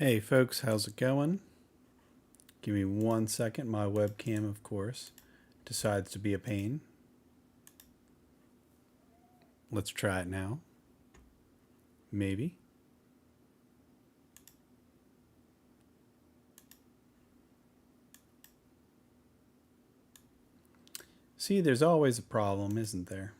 Hey folks, how's it going? Give me 1 second. My webcam, of course, decides to be a pain. Let's try it now. Maybe. See, there's always a problem, isn't there?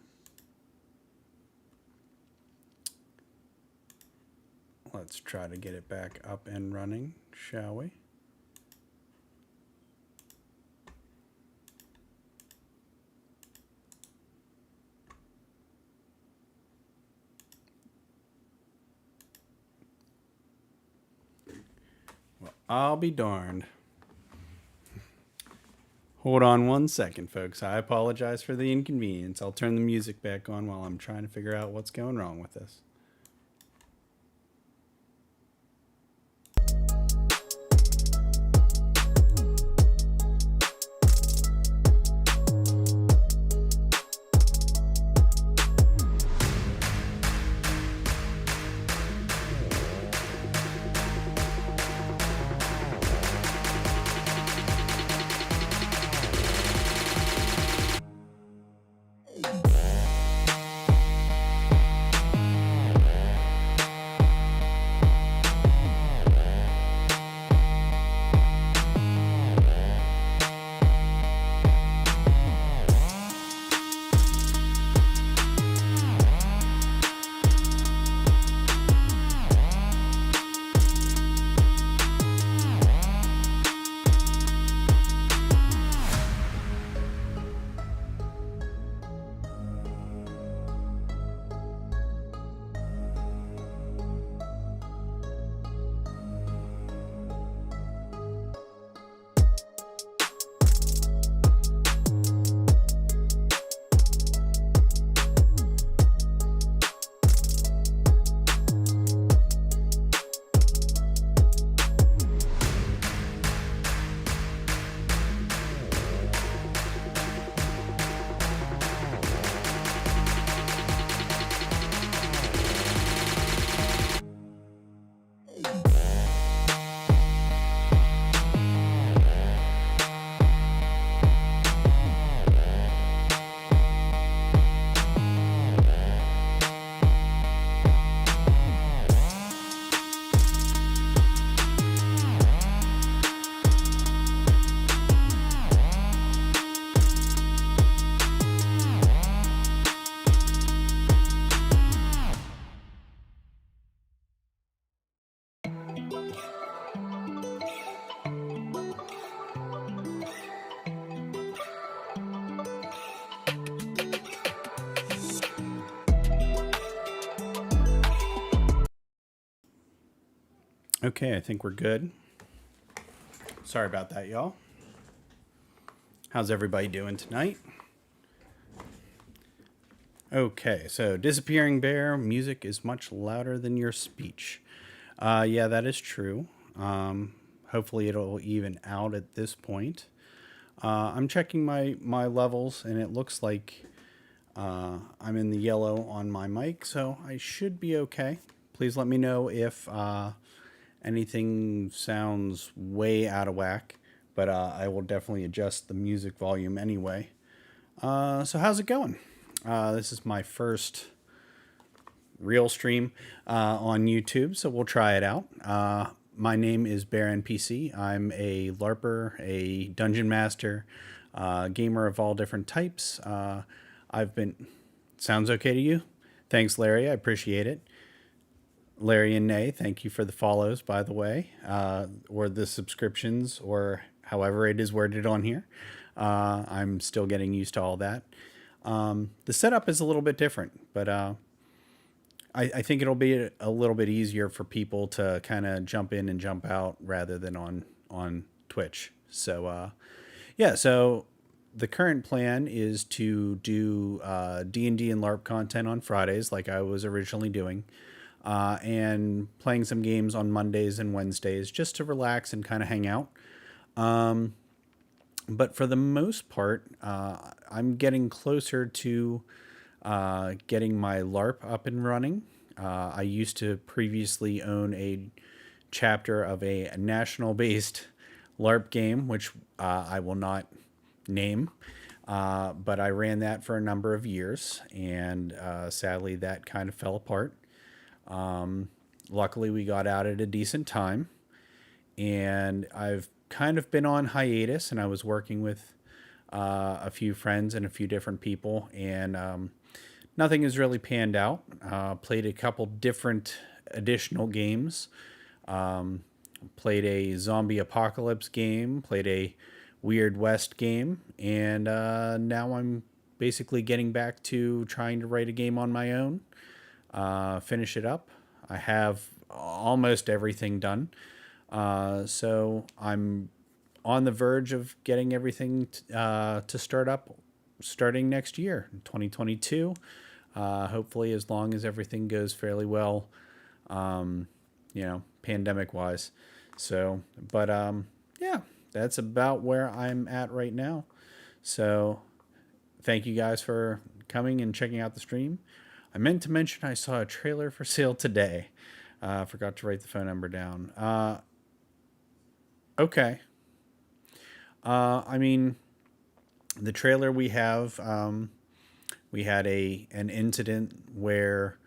Let's try to get it back up and running, shall we? Well, I'll be darned. Hold on 1 second, folks. I apologize for the inconvenience. I'll turn the music back on while I'm trying to figure out what's going wrong with this. Okay, I think we're good. Sorry about that, y'all. How's everybody doing tonight? Okay, so Disappearing Bear, music is much louder than your speech. Yeah, that is true. Hopefully it'll even out at this point. I'm checking my levels, and it looks like I'm in the yellow on my mic, so I should be okay. Please let me know if anything sounds way out of whack, but I will definitely adjust the music volume anyway. So how's it going? This is my first real stream on YouTube, so we'll try it out. My name is Bear NPC. I'm a LARPer, a dungeon master, gamer of all different types. Sounds okay to you? Thanks, Larry. I appreciate it. Larry and Nay, thank you for the follows, by the way, or the subscriptions, or however it is worded on here. I'm still getting used to all that. The setup is a little bit different, but I think it'll be a little bit easier for people to kind of jump in and jump out rather than on Twitch. So yeah, so the current plan is to do D&D and LARP content on Fridays like I was originally doing. And playing some games on Mondays and Wednesdays just to relax and kind of hang out. But for the most part, I'm getting closer to getting my LARP up and running. I used to previously own a chapter of a national-based LARP game, which I will not name, but I ran that for a number of years, and sadly that kind of fell apart. Luckily, we got out at a decent time, and I've kind of been on hiatus, and I was working with a few friends and a few different people, and nothing has really panned out. Played a couple different additional games. Played a zombie apocalypse game, played a Weird West game, and now I'm basically getting back to trying to write a game on my own, finish it up. I have almost everything done. So I'm on the verge of getting everything to start up starting next year, 2022. Hopefully, as long as everything goes fairly well, pandemic wise. So, but yeah, that's about where I'm at right now. So, thank you guys for coming and checking out the stream. I meant to mention I saw a trailer for sale today. Forgot to write the phone number down. Okay. I mean, the trailer we have, we had an incident where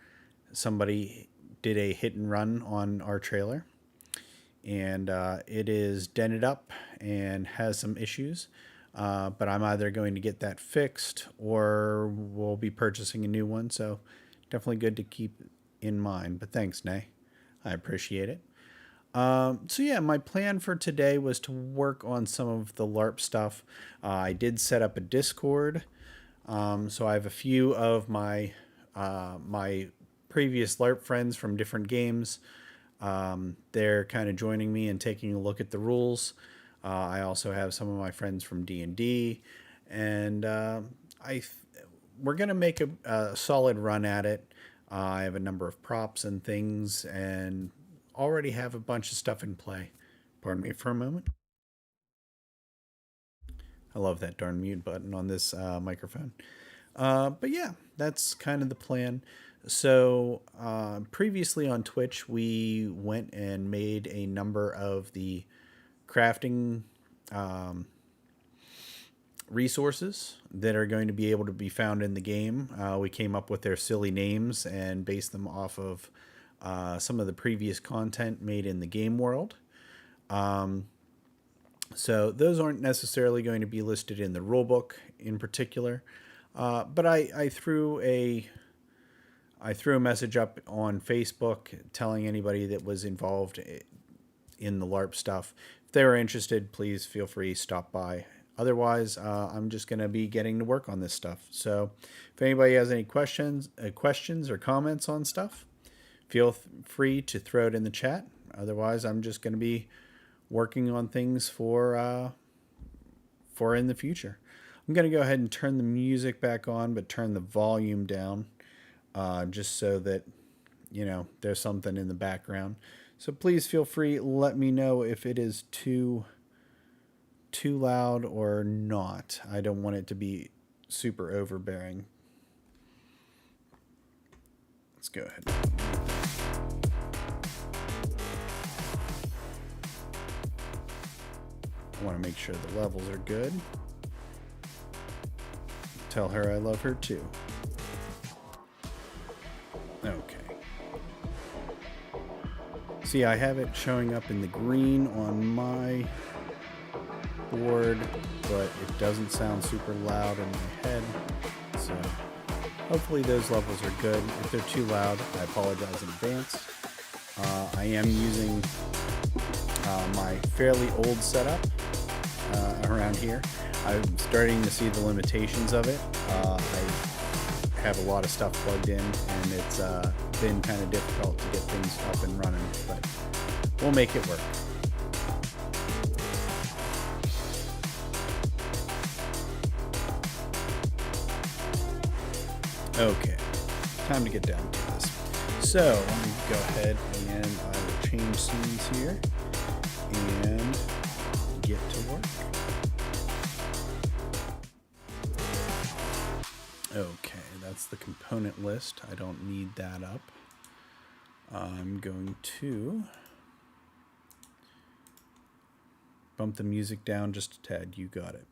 somebody did a hit and run on our trailer, and it is dented up and has some issues. But I'm either going to get that fixed or we'll be purchasing a new one. So definitely good to keep in mind. But thanks, Nay. I appreciate it. So yeah, my plan for today was to work on some of the LARP stuff. I did set up a Discord. So I have a few of my previous LARP friends from different games. They're kind of joining me and taking a look at the rules. I also have some of my friends from D&D, and we're going to make a solid run at it. I have a number of props and things, and already have a bunch of stuff in play. Pardon me for a moment. I love that darn mute button on this microphone. But yeah, that's kind of the plan. So previously on Twitch, we went and made a number of the crafting resources that are going to be able to be found in the game. We came up with their silly names and based them off of some of the previous content made in the game world. So those aren't necessarily going to be listed in the rulebook in particular, but I threw a message up on Facebook telling anybody that was involved in the LARP stuff. If they were interested, please feel free to stop by. Otherwise, I'm just going to be getting to work on this stuff. So if anybody has any questions or comments on stuff, feel free to throw it in the chat. Otherwise, I'm just going to be working on things for in the future. I'm going to go ahead and turn the music back on, but turn the volume down, just so that, there's something in the background. So please feel free, let me know if it is too loud or not. I don't want it to be super overbearing. Let's go ahead. I want to make sure the levels are good. Tell her I love her too. Okay. See, I have it showing up in the green on my board, but it doesn't sound super loud in my head. So hopefully those levels are good. If they're too loud, I apologize in advance. I am using my fairly old setup around here. I'm starting to see the limitations of it. I have a lot of stuff plugged in, and it's been kind of difficult to get things up and running, but we'll make it work. Okay, time to get down to this. So let me go ahead and I will change scenes here and get to work. Okay, that's the component list. I don't need that up. I'm going to Bump the music down just a tad. You got it.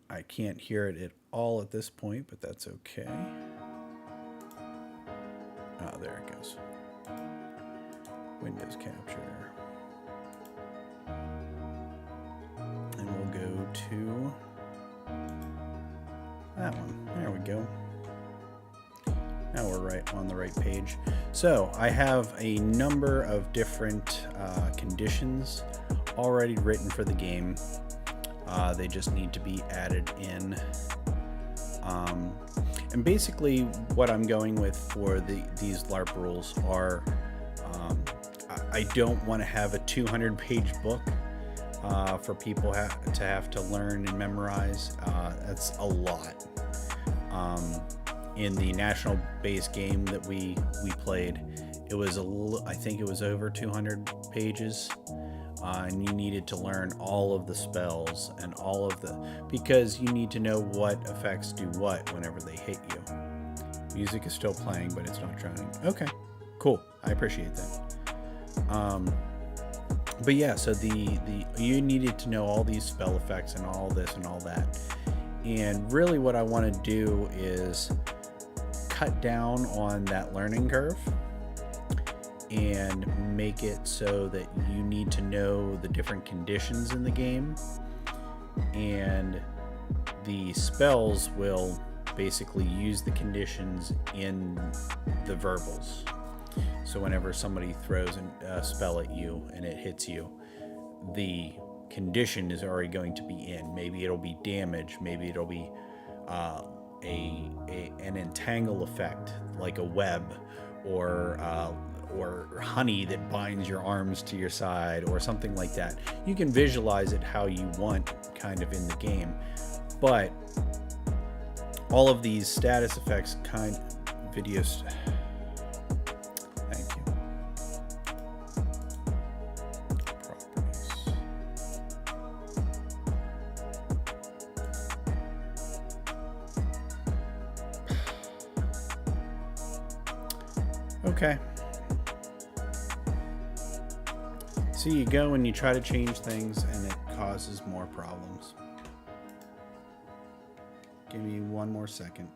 I can't hear it at all at this point, but that's okay. Oh, there it goes. Windows capture. And we'll go to that one. There we go. Now we're right on the right page. So I have a number of different conditions already written for the game. They just need to be added in. And basically what I'm going with for these LARP rules are, I don't want to have a 200-page book for people to have to learn and memorize. That's a lot. In the national base game that we played, it was I think it was over 200 pages, and you needed to learn all of the spells and all of because you need to know what effects do what whenever they hit you. Music is still playing, but it's not drowning. Okay, cool. I appreciate that. But yeah, so you needed to know all these spell effects and all this and all that. And really what I want to do is cut down on that learning curve and make it so that you need to know the different conditions in the game, and the spells will basically use the conditions in the verbals. So whenever somebody throws a spell at you and it hits you, the condition is already going to be in. Maybe it'll be damage, maybe it'll be an entangle effect like a web, or honey that binds your arms to your side, or something like that. You can visualize it how you want kind of in the game, but all of these status effects videos. Thank you. Properties. Okay. So you go and you try to change things and it causes more problems. Give me one more second.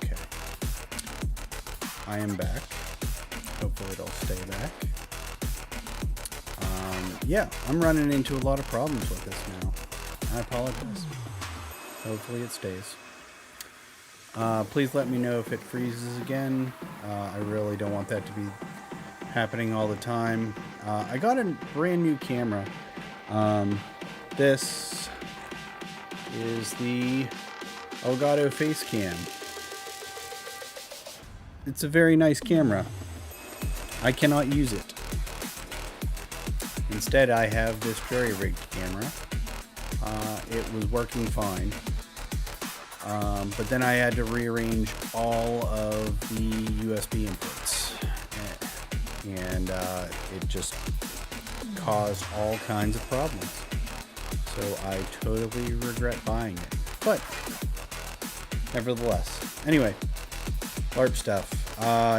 Okay. I am back. Hopefully it'll stay back. Yeah, I'm running into a lot of problems with this now. I apologize. Hopefully it stays. Please let me know if it freezes again. I really don't want that to be happening all the time. I got a brand new camera. This is the Elgato Facecam. It's a very nice camera. I cannot use it. Instead, I have this jury-rigged camera. It was working fine. But then I had to rearrange all of the USB inputs. And it just caused all kinds of problems. So I totally regret buying it. But, nevertheless. Anyway, LARP stuff.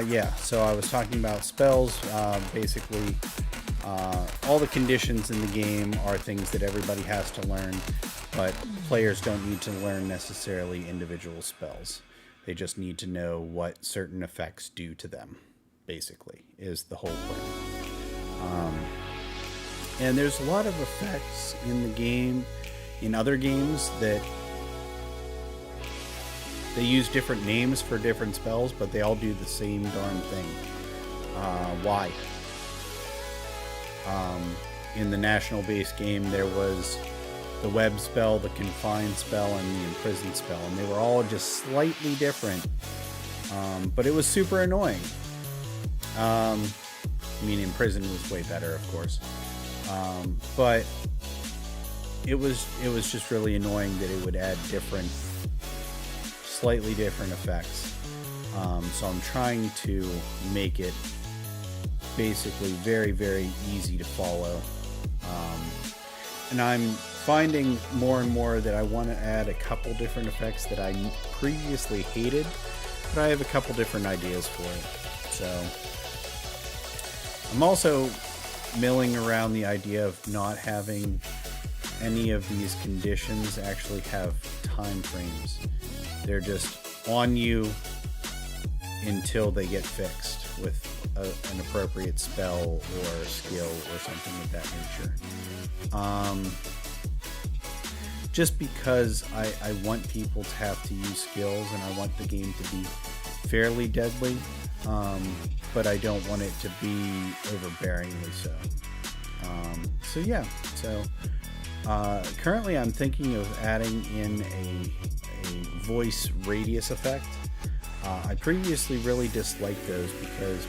Yeah, so I was talking about spells. Basically, all the conditions in the game are things that everybody has to learn. but players don't need to learn necessarily individual spells. They just need to know what certain effects do to them, basically, is the whole plan. And there's a lot of effects in the game, in other games, that they use different names for different spells, but they all do the same darn thing. Why? In the national base game, there was the web spell, the confine spell, and the imprison spell, and they were all just slightly different, but it was super annoying. I mean, imprison was way better, of course, but it was just really annoying that it would add slightly different effects. So I'm trying to make it basically very, very easy to follow, and I'm finding more and more that I want to add a couple different effects that I previously hated, but I have a couple different ideas for it. So I'm also milling around the idea of not having any of these conditions actually have time frames. They're just on you until they get fixed with an appropriate spell or skill or something of that nature. Just because I want people to have to use skills, and I want the game to be fairly deadly, but I don't want it to be overbearingly so. So yeah, currently I'm thinking of adding in a voice radius effect. I previously really disliked those because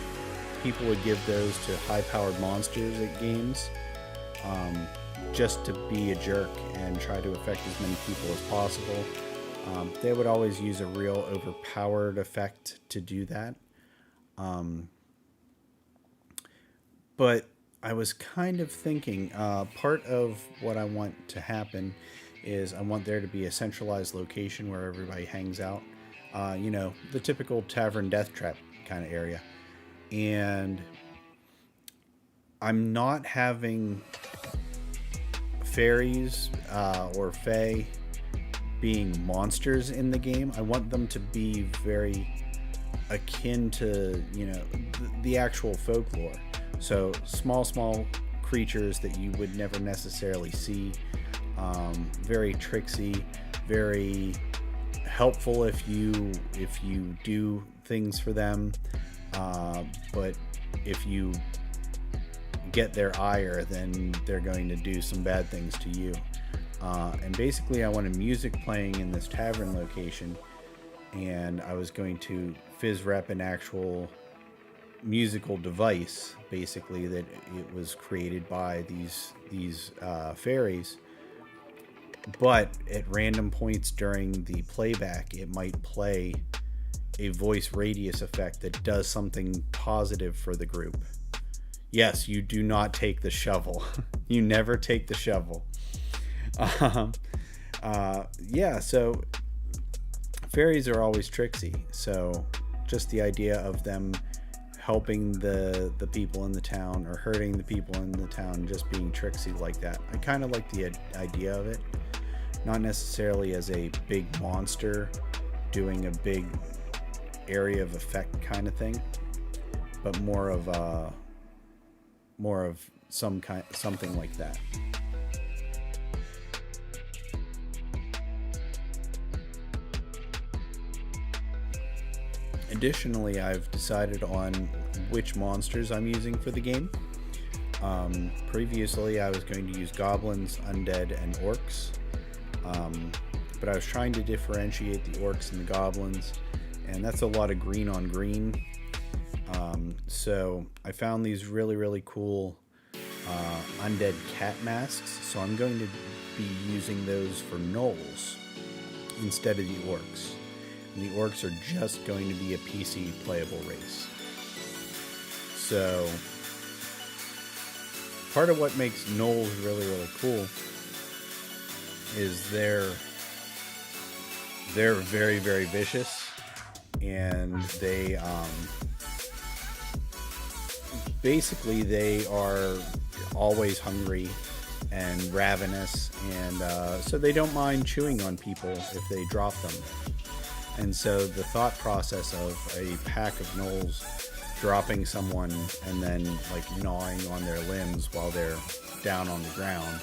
people would give those to high-powered monsters at games, just to be a jerk and try to affect as many people as possible. They would always use a real overpowered effect to do that. But I was kind of thinking, part of what I want to happen is I want there to be a centralized location where everybody hangs out. The typical tavern death trap kind of area. And I'm not having fairies or fae being monsters in the game. I want them to be very akin to, the actual folklore. So small creatures that you would never necessarily see. Very tricksy, very helpful if you do things for them, but if you get their ire, then they're going to do some bad things to you. And basically I wanted music playing in this tavern location, and I was going to fizz rep an actual musical device, basically, that it was created by these fairies. But at random points during the playback, it might play a voice radius effect that does something positive for the group. Yes, you do not take the shovel. You never take the shovel. So fairies are always tricksy. So just the idea of them helping the people in the town or hurting the people in the town, just being tricksy like that. I kind of like the idea of it. Not necessarily as a big monster doing a big area of effect kind of thing, but more of something like that. Additionally, I've decided on which monsters I'm using for the game. Previously, I was going to use goblins, undead, and orcs. But I was trying to differentiate the orcs and the goblins, and that's a lot of green on green. So I found these really, really cool undead cat masks, so I'm going to be using those for gnolls instead of the orcs. And the orcs are just going to be a PC playable race. So part of what makes gnolls really, really cool is they're very, very vicious, and they basically they are always hungry, and ravenous, and so they don't mind chewing on people if they drop them. And so the thought process of a pack of gnolls dropping someone and then like gnawing on their limbs while they're down on the ground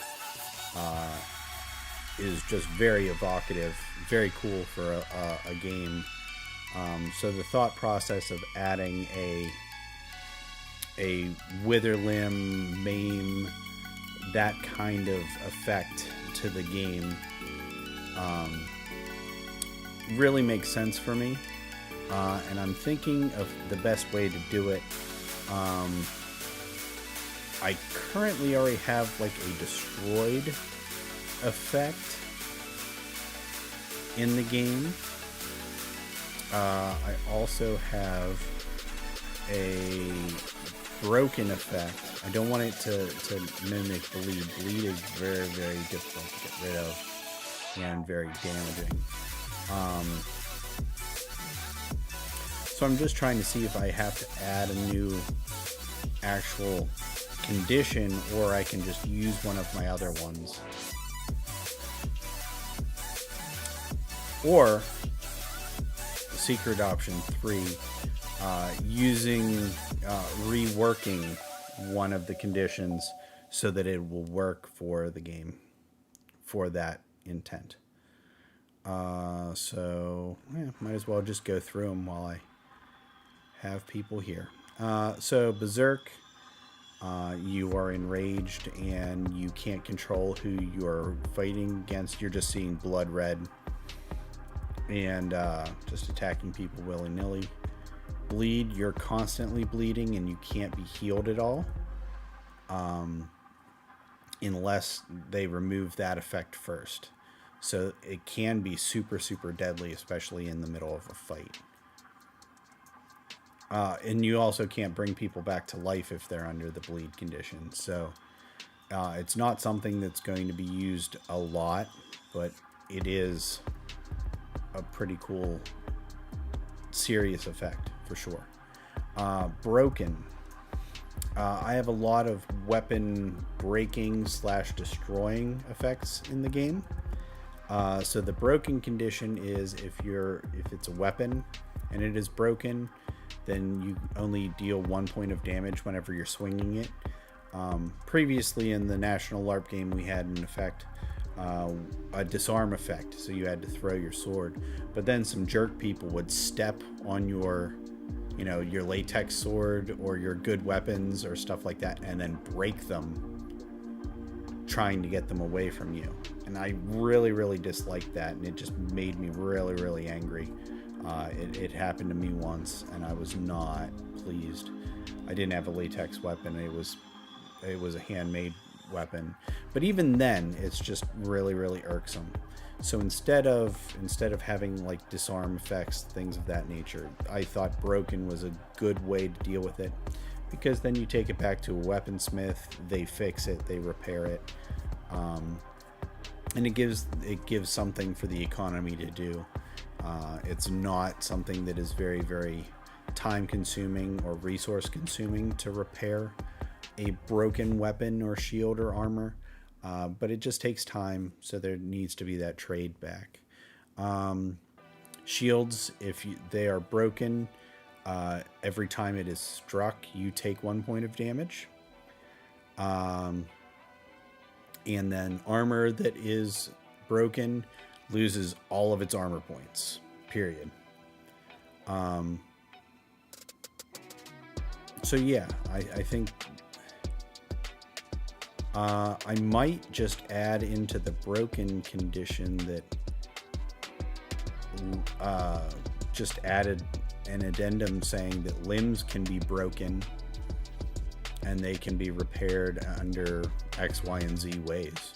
is just very evocative, very cool for a game. So the thought process of adding a wither limb, maim, that kind of effect to the game really makes sense for me. And I'm thinking of the best way to do it. I currently already have like a destroyed effect in the game. I also have a broken effect. I don't want it to mimic bleed. Bleed is very, very difficult to get rid of and very damaging. So I'm just trying to see if I have to add a new actual condition, or I can just use one of my other ones. Or Secret Option 3, reworking one of the conditions so that it will work for the game for that intent. So might as well just go through them while I have people here. So Berserk, you are enraged and you can't control who you're fighting against. You're just seeing blood red and just attacking people willy-nilly. Bleed, you're constantly bleeding and you can't be healed at all unless they remove that effect first. So it can be super, super deadly, especially in the middle of a fight. And you also can't bring people back to life if they're under the bleed condition. So it's not something that's going to be used a lot, but it is a pretty cool, serious effect for sure. Broken. I have a lot of weapon breaking / destroying effects in the game. So the broken condition is if it's a weapon and it is broken, then you only deal 1 point of damage whenever you're swinging it. Previously in the National LARP game, we had an effect, a disarm effect, so you had to throw your sword. But then some jerk people would step on your latex sword or your good weapons or stuff like that, and then break them, trying to get them away from you. And I really, really disliked that, and it just made me really, really angry. It happened to me once, and I was not pleased. I didn't have a latex weapon. It was a handmade weapon, but even then, it's just really, really irksome. So instead of having like disarm effects, things of that nature, I thought broken was a good way to deal with it, because then you take it back to a weaponsmith, they fix it, they repair it, and it gives something for the economy to do. It's not something that is very, very time consuming or resource consuming to repair a broken weapon or shield or armor, but it just takes time, so there needs to be that trade back. Shields, if they are broken, every time it is struck, you take 1 point of damage. And then armor that is broken loses all of its armor points, period. So yeah, I think I might just add into the broken condition that just added an addendum saying that limbs can be broken and they can be repaired under X, Y, and Z ways.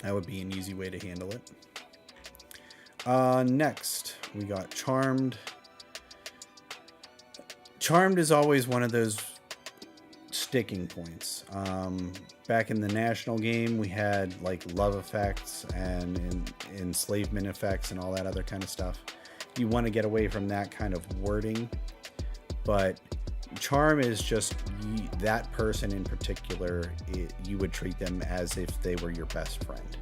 That would be an easy way to handle it. Next, we got Charmed. Charmed is always one of those sticking points. Back in the national game, we had like love effects and enslavement effects and all that other kind of stuff. You want to get away from that kind of wording, but Charm is just that person in particular. You would treat them as if they were your best friend.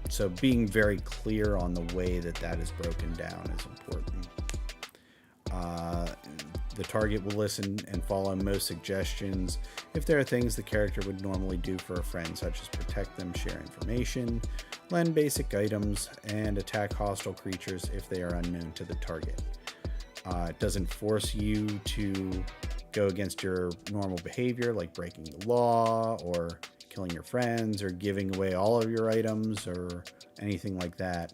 So being very clear on the way that is broken down is important. The target will listen and follow most suggestions if there are things the character would normally do for a friend, such as protect them, share information, lend basic items, and attack hostile creatures if they are unknown to the target. It doesn't force you to go against your normal behavior, like breaking the law or killing your friends or giving away all of your items or anything like that.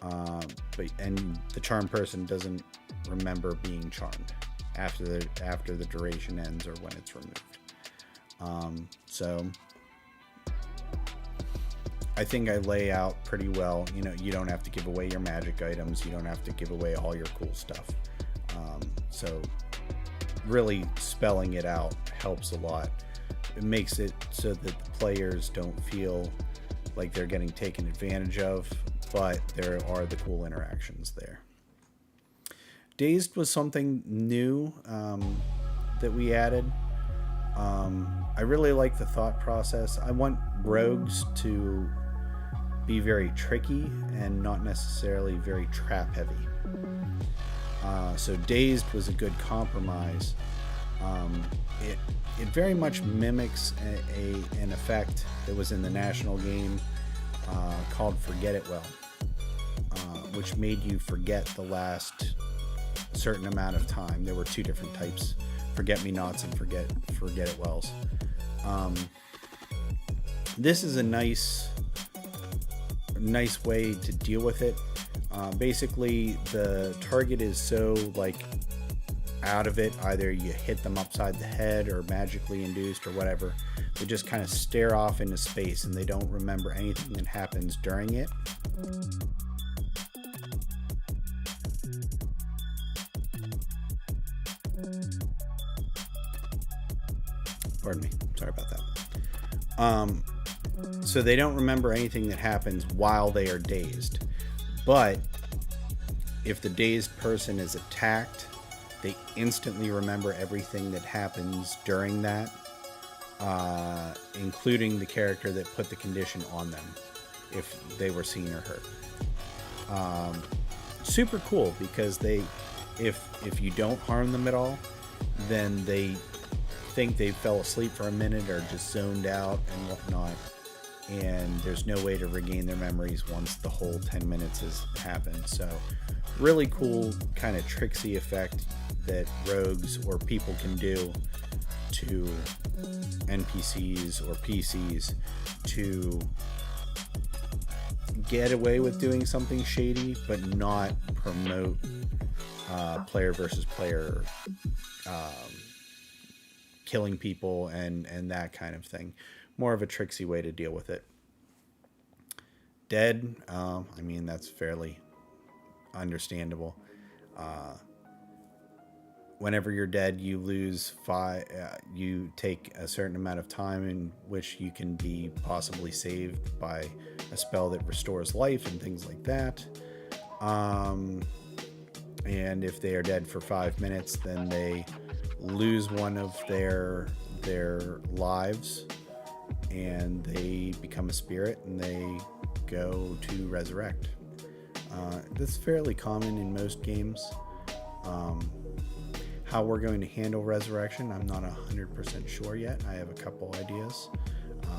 And the charmed person doesn't remember being charmed after the duration ends or when it's removed. So I think I lay out pretty well. You don't have to give away your magic items. You don't have to give away all your cool stuff. So really spelling it out helps a lot. It makes it so that the players don't feel like they're getting taken advantage of, but there are the cool interactions there. Dazed was something new that we added. I really like the thought process. I want rogues to be very tricky and not necessarily very trap heavy. So Dazed was a good compromise. It very much mimics an effect that was in the national game called Forget It Well, which made you forget the last certain amount of time. There were two different types: Forget-Me-Nots and Forget It Wells. This is a nice way to deal with it. Basically, the target is so out of it, either you hit them upside the head or magically induced or whatever. They just kind of stare off into space and they don't remember anything that happens during it. Pardon me, sorry about that. So they don't remember anything that happens while they are dazed. But if the dazed person is attacked, they instantly remember everything that happens during that, including the character that put the condition on them, if they were seen or hurt. Super cool, because if you don't harm them at all, then they think they fell asleep for a minute or just zoned out and whatnot, and there's no way to regain their memories once the whole 10 minutes has happened. So really cool kind of tricksy effect that rogues or people can do to NPCs or PCs to get away with doing something shady but not promote player versus player killing people and that kind of thing. More of a tricksy way to deal with it. Dead, that's fairly understandable. Whenever you're dead, you lose 5. You take a certain amount of time in which you can be possibly saved by a spell that restores life and things like that. And if they are dead for 5 minutes, then they lose one of their lives, and they become a spirit, and they go to resurrect. That's fairly common in most games. How we're going to handle resurrection, I'm not 100% sure yet. I have a couple ideas.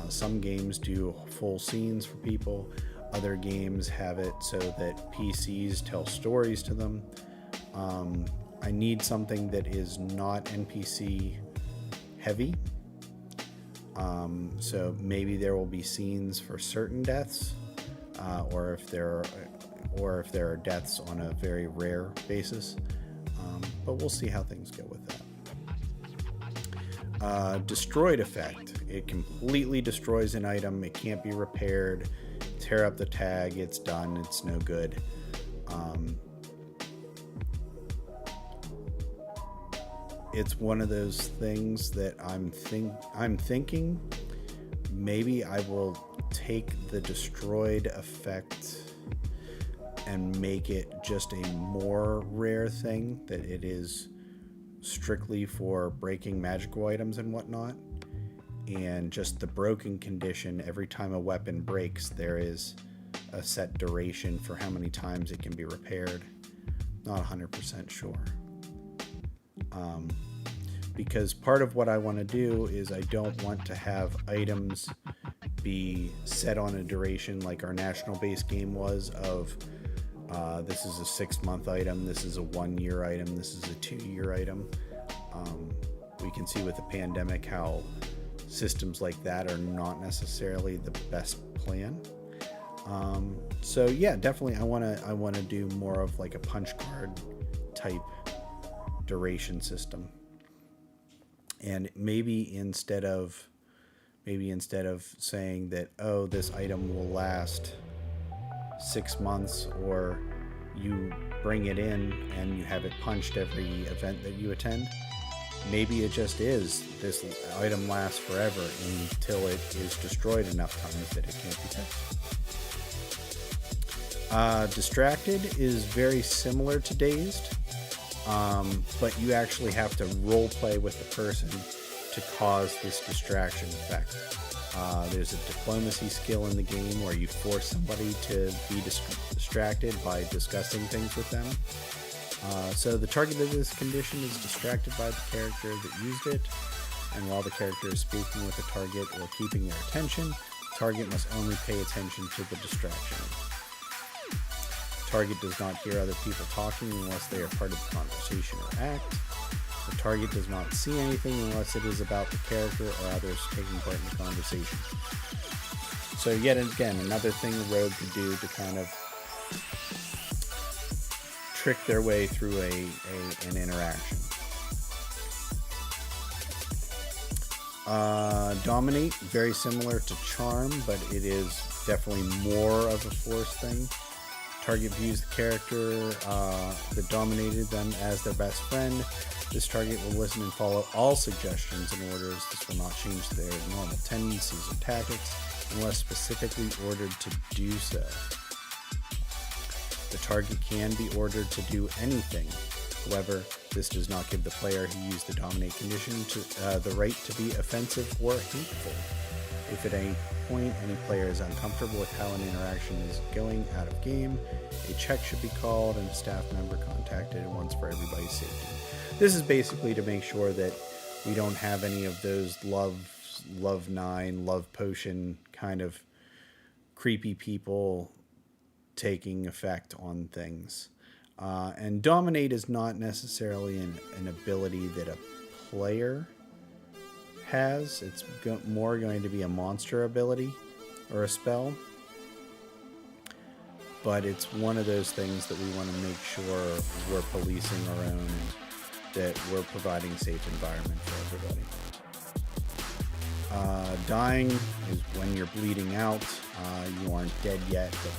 Some games do full scenes for people. Other games have it so that PCs tell stories to them. I need something that is not NPC heavy. So maybe there will be scenes for certain deaths, or if there are deaths on a very rare basis. But we'll see how things go with that. Destroyed effect. It completely destroys an item. It can't be repaired. Tear up the tag. It's done. It's no good. It's one of those things that I'm thinking maybe I will take the destroyed effect and make it just a more rare thing, that it is strictly for breaking magical items and whatnot. And just the broken condition, every time a weapon breaks, there is a set duration for how many times it can be repaired. Not 100% sure. Because part of what I want to do is I don't want to have items be set on a duration like our national base game was of this is a 6-month item, this is a 1-year item, this is a 2-year item. We can see with the pandemic how systems like that are not necessarily the best plan. So yeah, definitely I want to do more of like a punch card type duration system. And maybe instead of saying that, oh, this item will last 6 months, or you bring it in and you have it punched every event that you attend, maybe it just is this item lasts forever until it is destroyed enough times that it can't be touched. Distracted is very similar to Dazed, but you actually have to role play with the person to cause this distraction effect. There's a diplomacy skill in the game where you force somebody to be distracted by discussing things with them. So the target of this condition is distracted by the character that used it, and while the character is speaking with the target or keeping their attention, the target must only pay attention to the distraction. The target does not hear other people talking unless they are part of the conversation or act. The target does not see anything unless it is about the character or others taking part in the conversation. So yet again, another thing a rogue could do to kind of trick their way through an interaction. Dominate, very similar to Charm, but it is definitely more of a force thing. Target views the character that dominated them as their best friend. This target will listen and follow all suggestions and orders. This will not change their normal tendencies or tactics unless specifically ordered to do so. The target can be ordered to do anything. However, this does not give the player who used the dominate condition the right to be offensive or hateful. If at any point any player is uncomfortable with how an interaction is going out of game, a check should be called and a staff member contacted once for everybody's safety. This is basically to make sure that we don't have any of those love 9, love potion kind of creepy people taking effect on things. And dominate is not necessarily an ability that a player has. It's more going to be a monster ability or a spell. But it's one of those things that we want to make sure we're policing our own, that we're providing a safe environment for everybody. Dying is when you're bleeding out. You aren't dead yet, but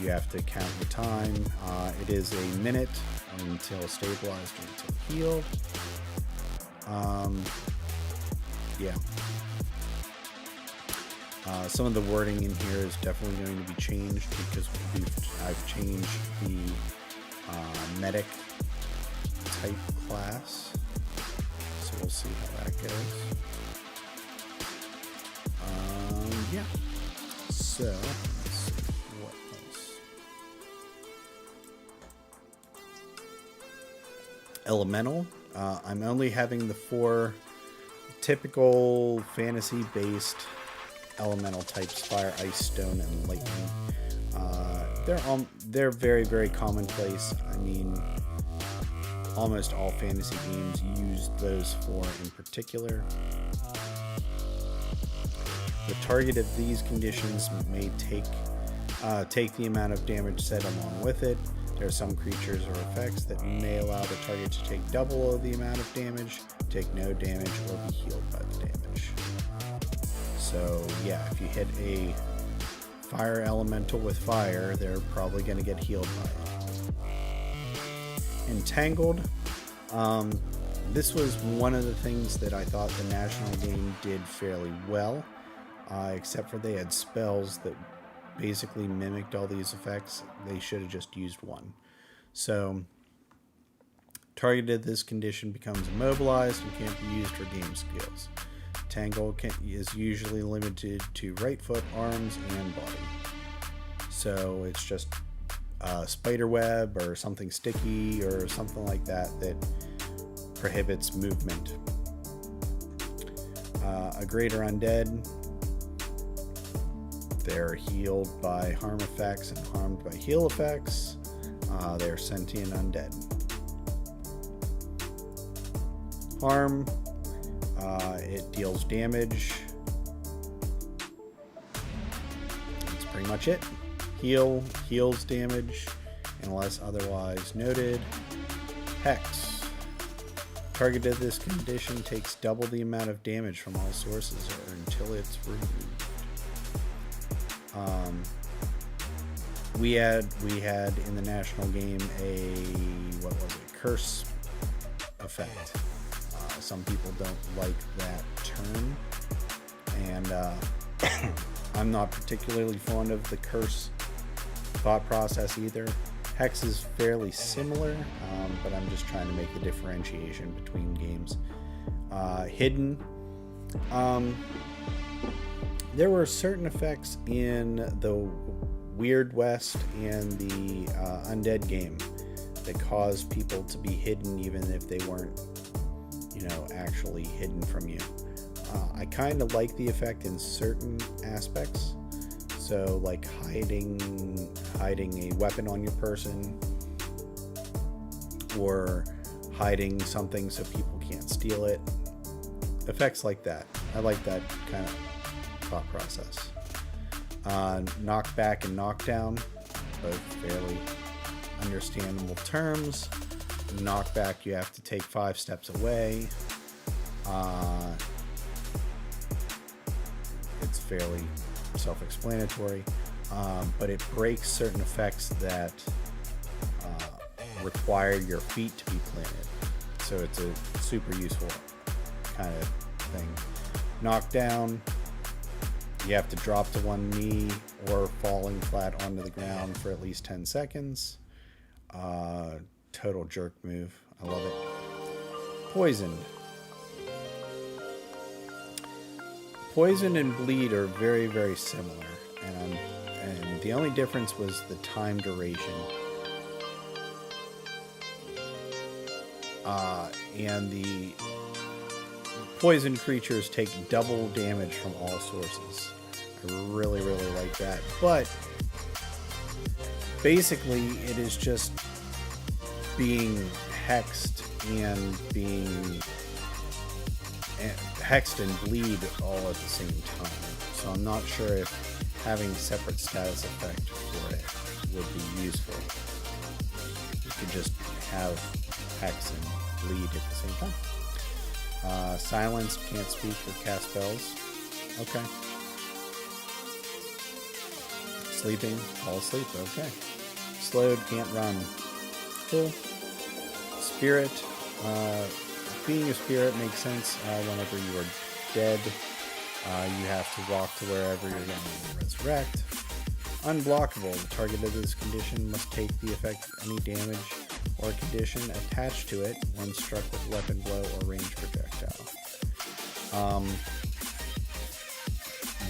you have to count the time. It is a minute until stabilized or until healed. Yeah. Some of the wording in here is definitely going to be changed because I've changed the medic type class. So we'll see how that goes. Yeah. So, let's see what else. Elemental. I'm only having the 4 typical fantasy-based elemental types: fire, ice, stone, and lightning. They're very, very commonplace. I mean, almost all fantasy games use those 4 in particular. The target of these conditions may take the amount of damage set along with it. There are some creatures or effects that may allow the target to take double of the amount of damage, take no damage, or be healed by the damage. So yeah, if you hit a fire elemental with fire, they're probably going to get healed by it. Entangled. This was one of the things that I thought the national game did fairly well, except for they had spells that basically mimicked all these effects. They should have just used one. So Targeted, this condition becomes immobilized and can't be used for game skills. Tangle is usually limited to right foot, arms, and body. So it's just a spider web or something sticky or something like that that prohibits movement. A greater undead, they're healed by harm effects and harmed by heal effects. They're sentient undead. Harm, it deals damage. That's pretty much it. Heal, heals damage unless otherwise noted. Hex, targeted, this condition takes double the amount of damage from all sources or until it's removed. We had in the national game curse effect. Some people don't like that term, and I'm not particularly fond of the curse thought process either. Hex is fairly similar, but I'm just trying to make the differentiation between games. Hidden. There were certain effects in the Weird West and the Undead game that caused people to be hidden even if they weren't, actually hidden from you. I kind of like the effect in certain aspects. So like hiding a weapon on your person, or hiding something so people can't steal it. Effects like that. I like that kind of thought process. Knockback and knockdown, both fairly understandable terms. Knockback, you have to take 5 steps away. It's fairly self-explanatory, but it breaks certain effects that require your feet to be planted. So it's a super useful kind of thing. Knockdown, you have to drop to one knee or falling flat onto the ground for at least 10 seconds. Total jerk move. I love it. Poisoned. Poison and bleed are very, very similar, and the only difference was the time duration. And the poison creatures take double damage from all sources. I really, really like that. But basically, it is just being hexed and and bleed all at the same time. So I'm not sure if having separate status effect for it would be useful. You could just have hex and bleed at the same time. Silence, can't speak or cast spells. Okay. Sleeping, fall asleep. Okay. Slowed, can't run. Cool. Spirit. Being a spirit makes sense. Whenever you are dead, you have to walk to wherever you're going to resurrect. Unblockable. The target of this condition must take the effect of any damage or condition attached to it when struck with weapon blow or range projectile.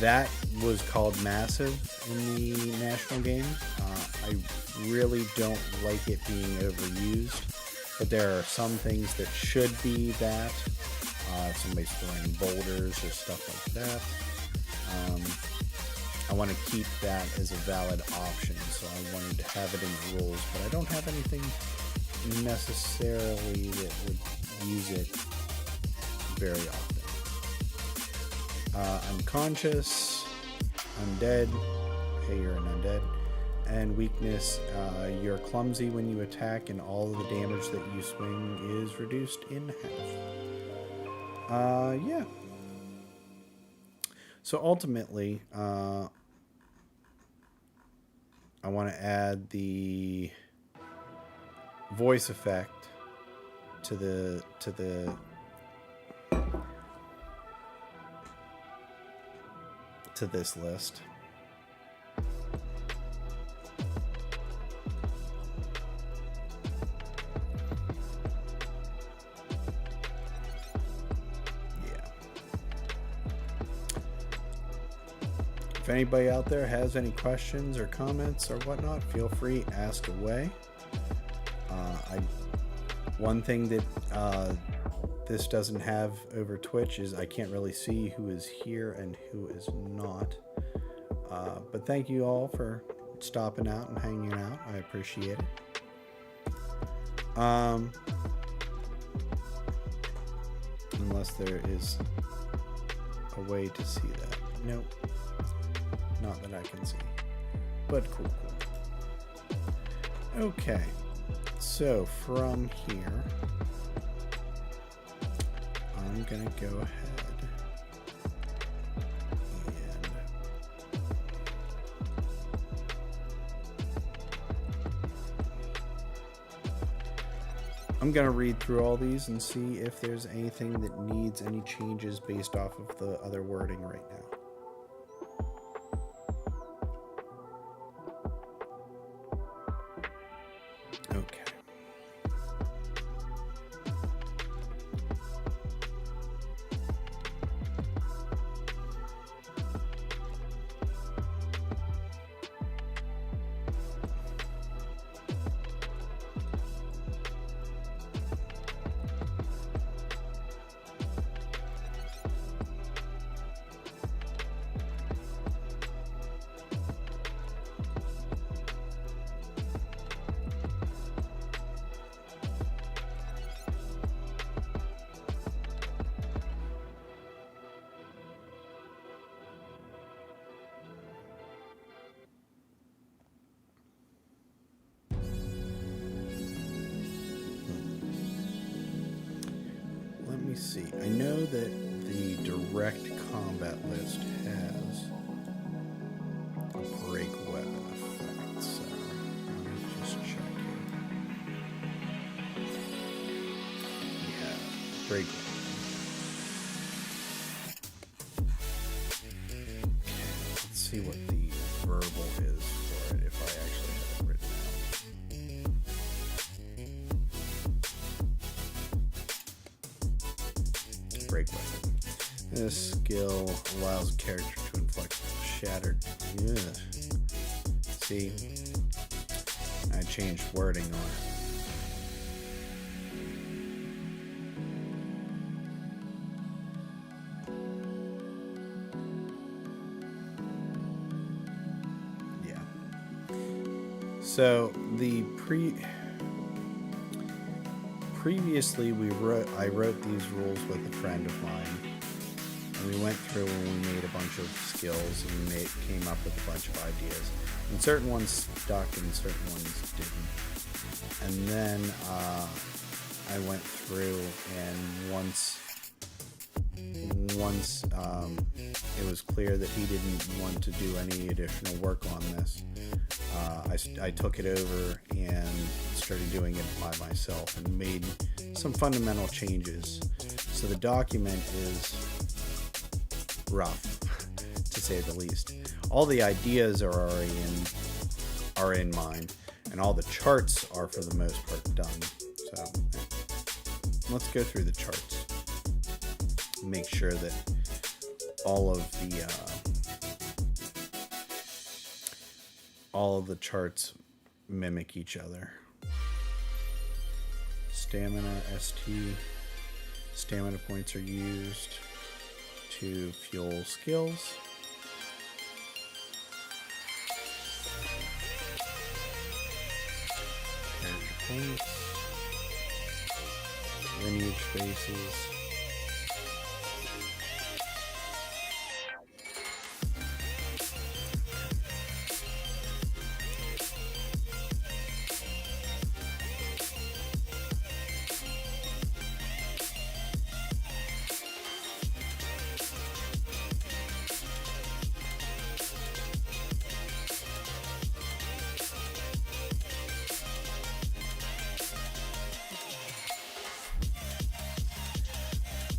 That was called massive in the national game. I really don't like it being overused, but there are some things that should be that. If somebody's throwing boulders or stuff like that. I want to keep that as a valid option, so I wanted to have it in the rules, but I don't have anything necessarily that would use it very often. Unconscious, undead, hey, you're an undead, and weakness, you're clumsy when you attack and all of the damage that you swing is reduced in half. Yeah. So ultimately, I want to add the voice effect to this list. anybody out there has any questions or comments or whatnot, feel free, ask away. One thing that this doesn't have over Twitch is I can't really see who is here and who is not. But thank you all for stopping out and hanging out. I appreciate it. Unless there is a way to see that. Nope. Not that I can see. But cool. Okay. So from here, I'm going to go ahead and I'm going to read through all these and see if there's anything that needs any changes based off of the other wording right now. Okay. See, I know that the direct combat list has a break weapon effect, so let me just check here. Yeah, break weapon. Let's see what the verbal is for it if I actually have it written out. Break weapon. This skill allows a character to inflict shattered. Yeah. See, I changed wording on it. Yeah. So the previously I wrote these rules with a friend of mine, and we went through and we made a bunch of skills and we came up with a bunch of ideas, and certain ones stuck and certain ones didn't. And then I went through, and once it was clear that he didn't want to do any additional work on this, I took it over and started doing it by myself and made some fundamental changes. So the document is rough, to say the least. All the ideas are already in mind, and all the charts are for the most part done. So let's go through the charts. Make sure that all of the charts mimic each other. Stamina, ST. Stamina points are used to fuel skills. Character points. Lineage bases.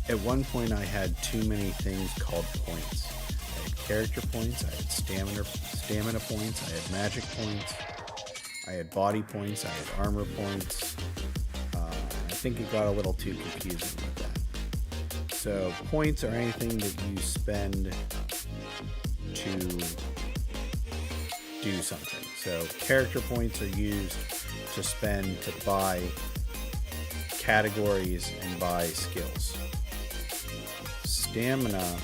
At one point I had too many things called points. I had character points, I had stamina points, I had magic points, I had body points, I had armor points. I think it got a little too confusing with that. So points are anything that you spend to do something. So character points are used to spend to buy categories and buy skills. Stamina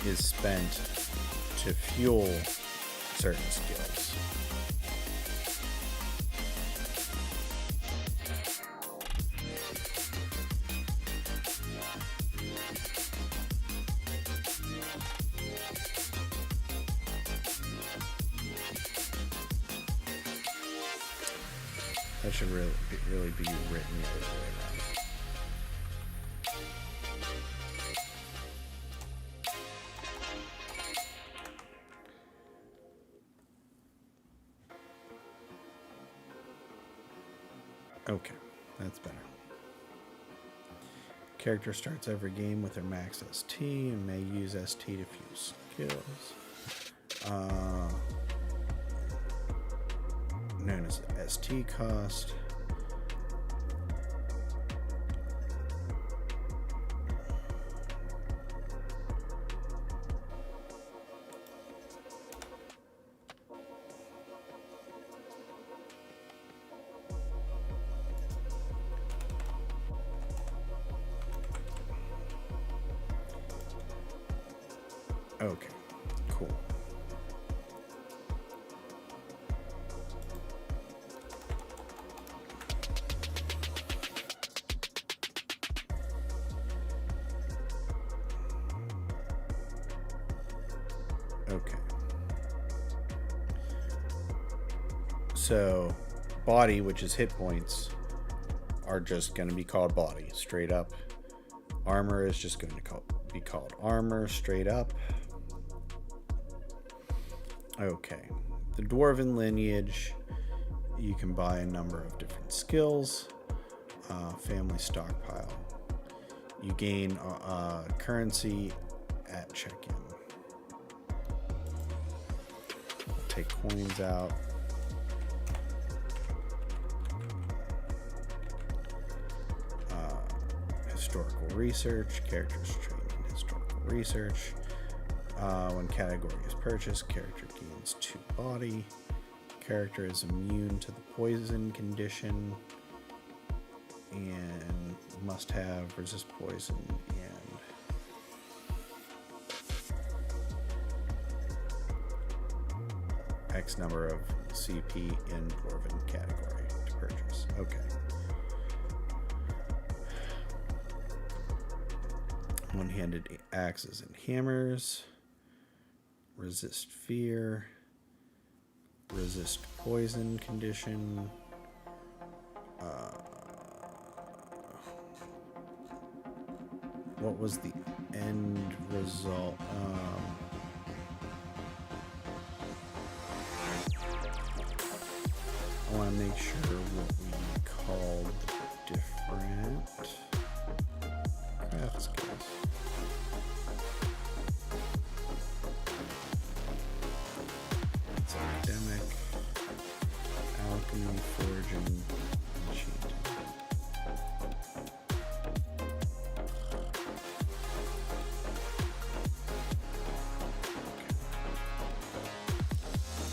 is spent to fuel certain skills. That should really be written the other way around. Okay, that's better. Character starts every game with their max ST and may use ST to fuse skills. Known as ST cost. Okay, cool. Okay. So, body, which is hit points, are just going to be called body, straight up. Armor is just going to be called armor, straight up. Okay. The Dwarven lineage, you can buy a number of different skills. Family stockpile. You gain currency at check-in. Take coins out. Historical research. Characters trained in historical research. When category is purchased, character gains 2 body. Character is immune to the poison condition and must have resist poison and X number of CP in Dwarven category to purchase. Okay. One-handed axes and hammers. Resist fear. Resist poison condition. What was the end result? I want to make sure what we called the different craft skills. It's academic, alchemy, forging, enchanting.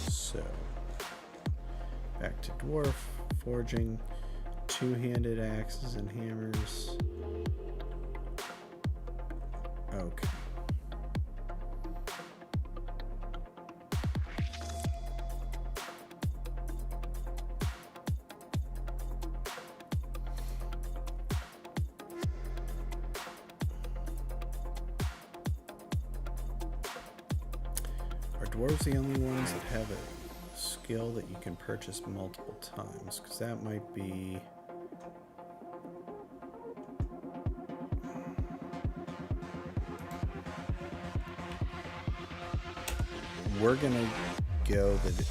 So, back to dwarf, forging, two-handed axes and hammers. Okay. Are dwarves the only ones that have a skill that you can purchase multiple times? Because that might be... We're gonna go the...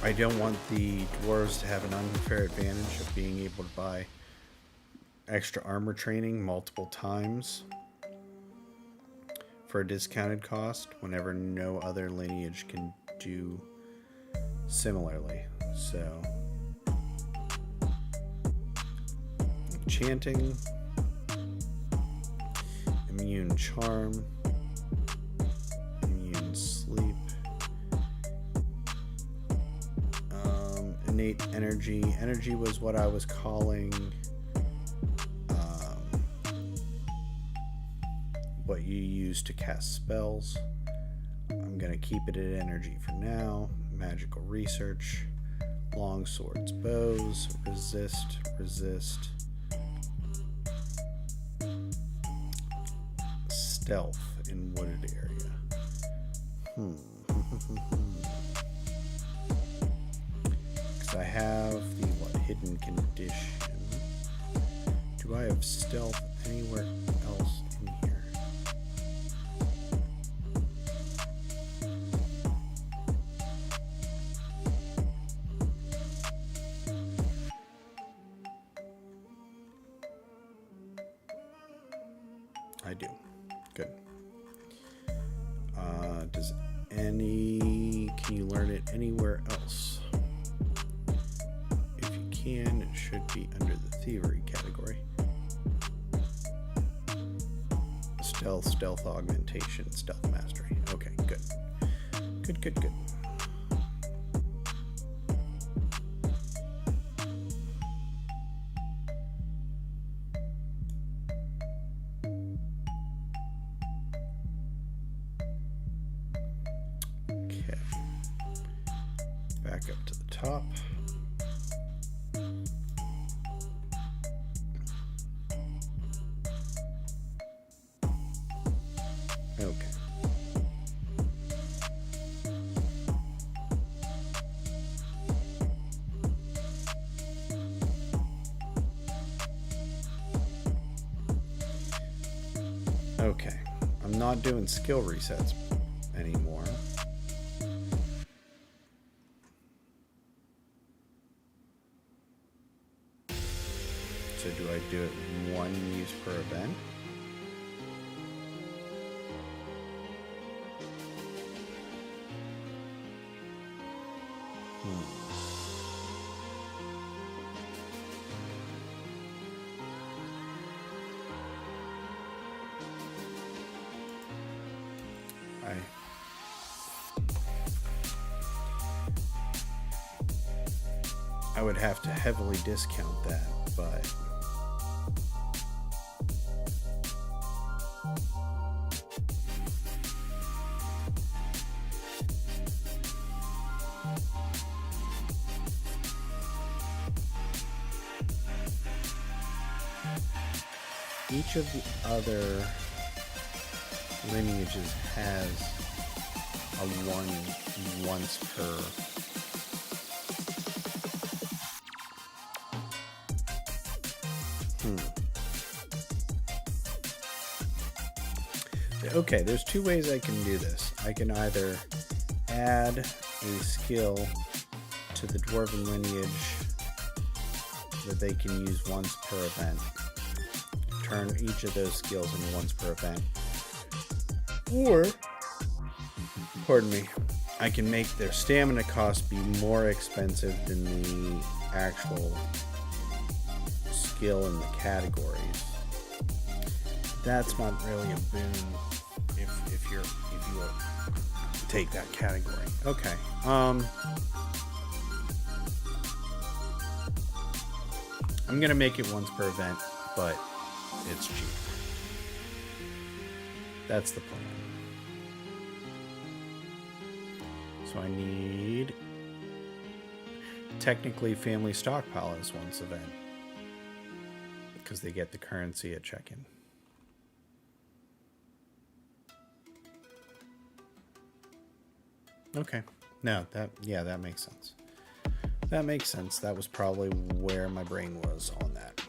I don't want the dwarves to have an unfair advantage of being able to buy extra armor training multiple times for a discounted cost whenever no other lineage can do similarly. So, enchanting, immune charm, immune sleep, innate energy. Energy was what I was calling what you use to cast spells. I'm going to keep it at energy for now. Magical research, long swords, bows, resist, stealth in wooded area. Because I have the hidden condition. Do I have stealth anywhere else in here? I do. Good. Can you learn it anywhere else? If you can, it should be under the thievery category. Stealth augmentation, stealth mastery. Okay, good. Good. Back up to the top. Okay. Okay. I'm not doing skill resets anymore. So do I do it one use per event? I would have to heavily discount that, but each of the other lineages has a once per Okay, there's two ways I can do this. I can either add a skill to the dwarven lineage that they can use once per event. Turn each of those skills into once per event. Or, pardon me, I can make their stamina cost be more expensive than the actual skill in the categories. That's not really a boon if you take that category. Okay. I'm gonna make it once per event, but it's cheap. That's the plan. So I need, technically, family stockpile is once event because they get the currency at check-in. Okay. No, that makes sense. That makes sense. That was probably where my brain was on that.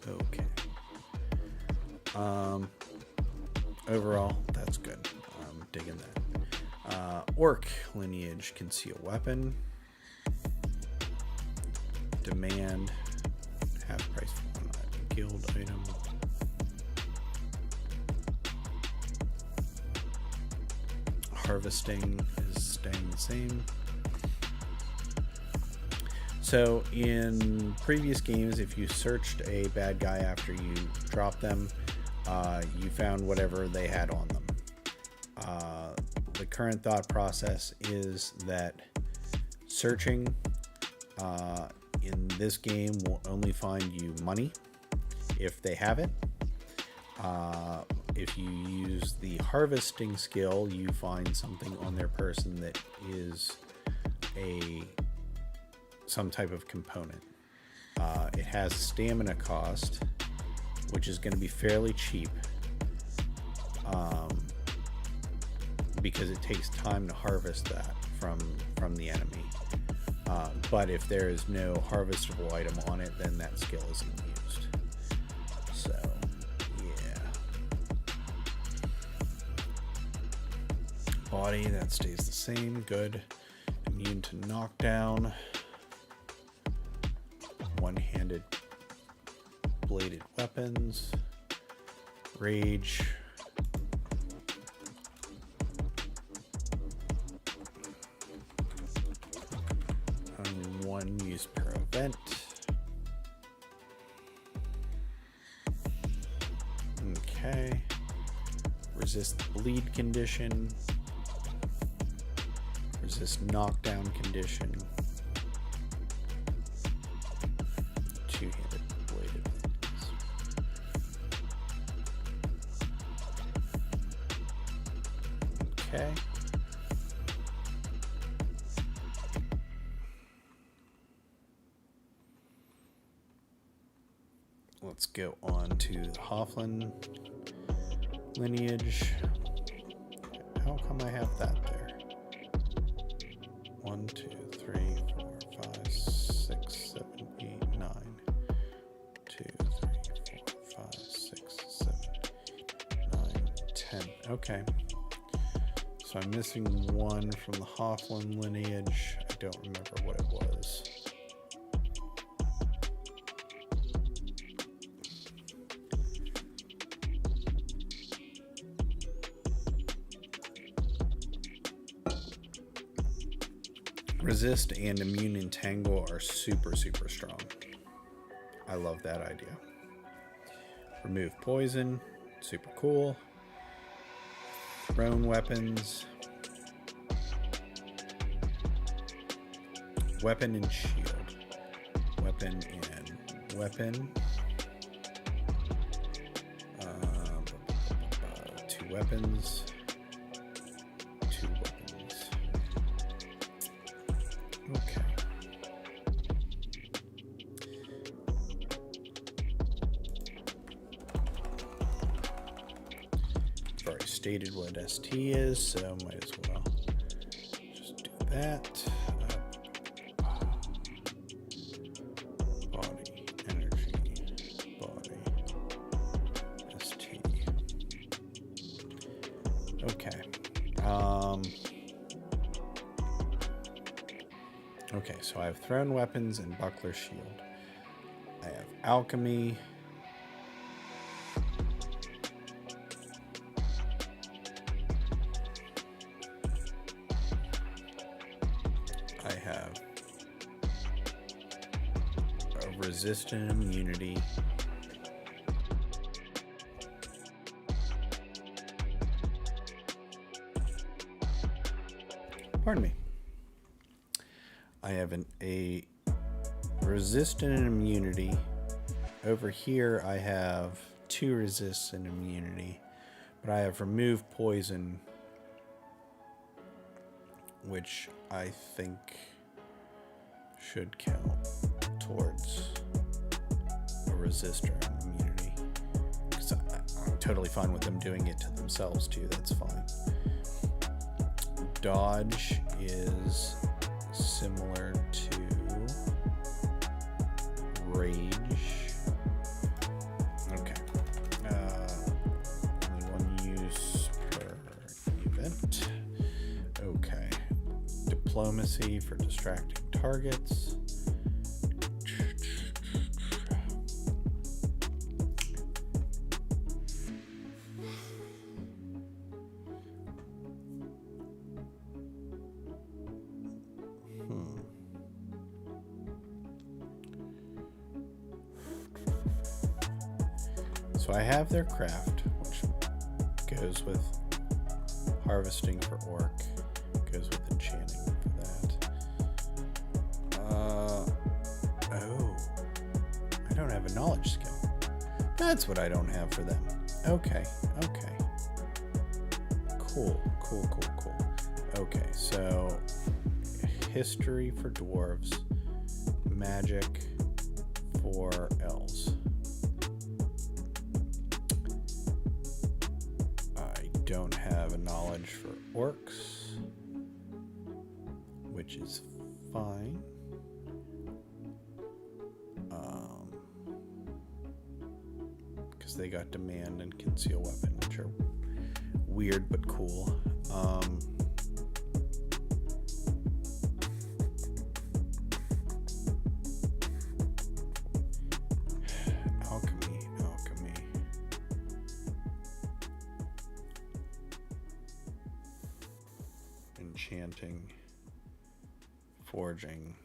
Okay. Overall, that's good. I'm digging that. Orc lineage, conceal weapon. Demand, half price for one guild item. Harvesting is staying the same. So in previous games, if you searched a bad guy after you dropped them, you found whatever they had on them. The current thought process is that searching in this game will only find you money if they have it. If you use the harvesting skill, you find something on their person that is some type of component. It has stamina cost, which is going to be fairly cheap, because it takes time to harvest that from the enemy. But if there is no harvestable item on it, then that skill isn't used. So, yeah. Body, that stays the same. Good. Immune to knockdown. One-handed bladed weapons. Rage. Only one use per event. Okay. Resist bleed condition. Resist knockdown condition. Two-handed bladed weapons. Okay. Let's go on to the Hofflin lineage. How come I have that there? 1, 2, 3, 4, 5, 6, 7, 8, 9. 2, 3, 4, 5, 6, 7, 9, 10. Okay. So I'm missing one from the Hofflin lineage. I don't remember what it was. Resist and immune entangle are super strong. I love that idea. Remove poison, super cool. Thrown weapons. Weapon and shield. Weapon and weapon. 2 weapons. 2 weapons. Okay. I've already stated what ST is, so might as well just do that. Body, energy, body, ST. Okay. Okay, so I have thrown weapons and buckler shield. I have alchemy. I have a resistant immunity. Pardon me. I have a resistant immunity. Over here I have 2 resistant immunity, but I have removed poison, which I think should count towards a resistor immunity. Because I'm totally fine with them doing it to themselves too, that's fine. Dodge is similar to rage. Okay. Diplomacy for distracting targets. So I have their craft, which goes with harvesting for orc, goes with enchanting for that. Oh, I don't have a knowledge skill. That's what I don't have for them. Okay. Cool. Okay, so history for dwarves, magic for elves. I don't have a knowledge for orcs, which is fine. Because they got demand and conceal weapon, which are weird but cool. Alchemy. Enchanting. Forging.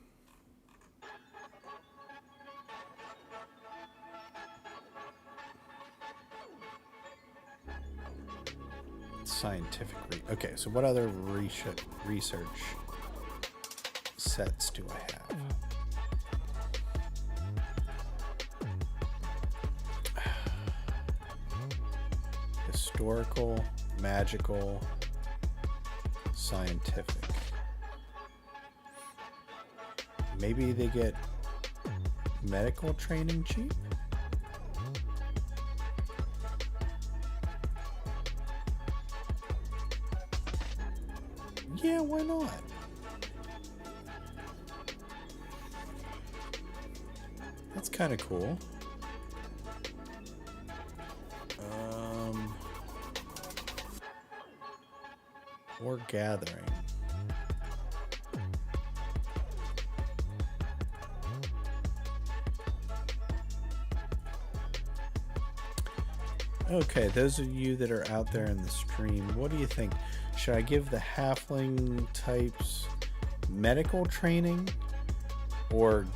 Scientific. Okay, so what other research sets do I have? Historical, magical, scientific. Maybe they get medical training cheap? Yeah, why not? That's kind of cool. Or gathering. Okay, those of you that are out there in the stream, what do you think? Should I give the halfling types medical training or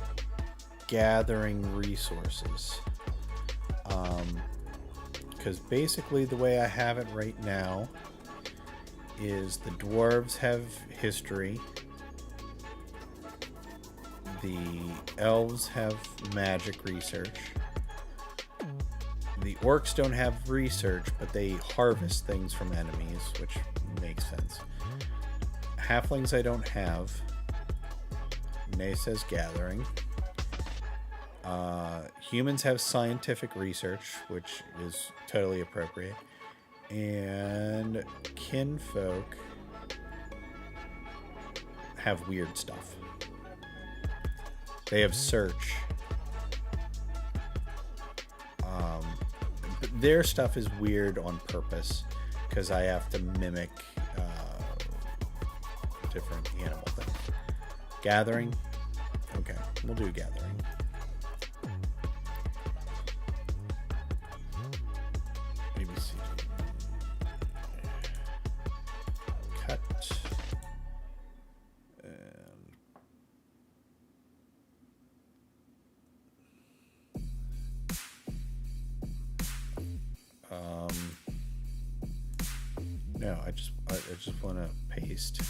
gathering resources? Because basically the way I have it right now is the dwarves have history, the elves have magic research, the orcs don't have research, but they harvest things from enemies, which makes sense. Halflings I don't have. Nay says gathering. Humans have scientific research, which is totally appropriate. And kinfolk have weird stuff. They have search. But their stuff is weird on purpose because I have to mimic different animal things. Gathering. Okay, we'll do gathering. ABC. Cut. No, I just want to paste.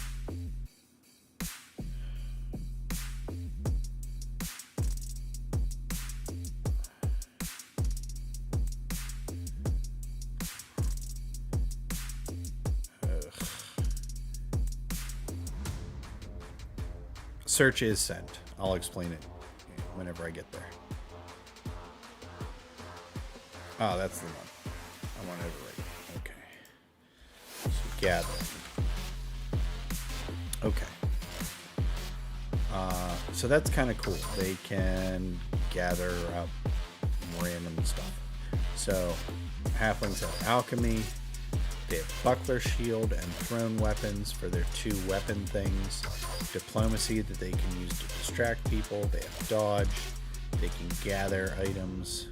Search is sent. I'll explain it whenever I get there. Oh, that's the one. I want to overwrite. Okay. So gather. Okay. So that's kind of cool. They can gather up random stuff. So halflings have alchemy. They have buckler, shield, and thrown weapons for their 2 weapon things. Diplomacy that they can use to distract people. They have dodge. They can gather items.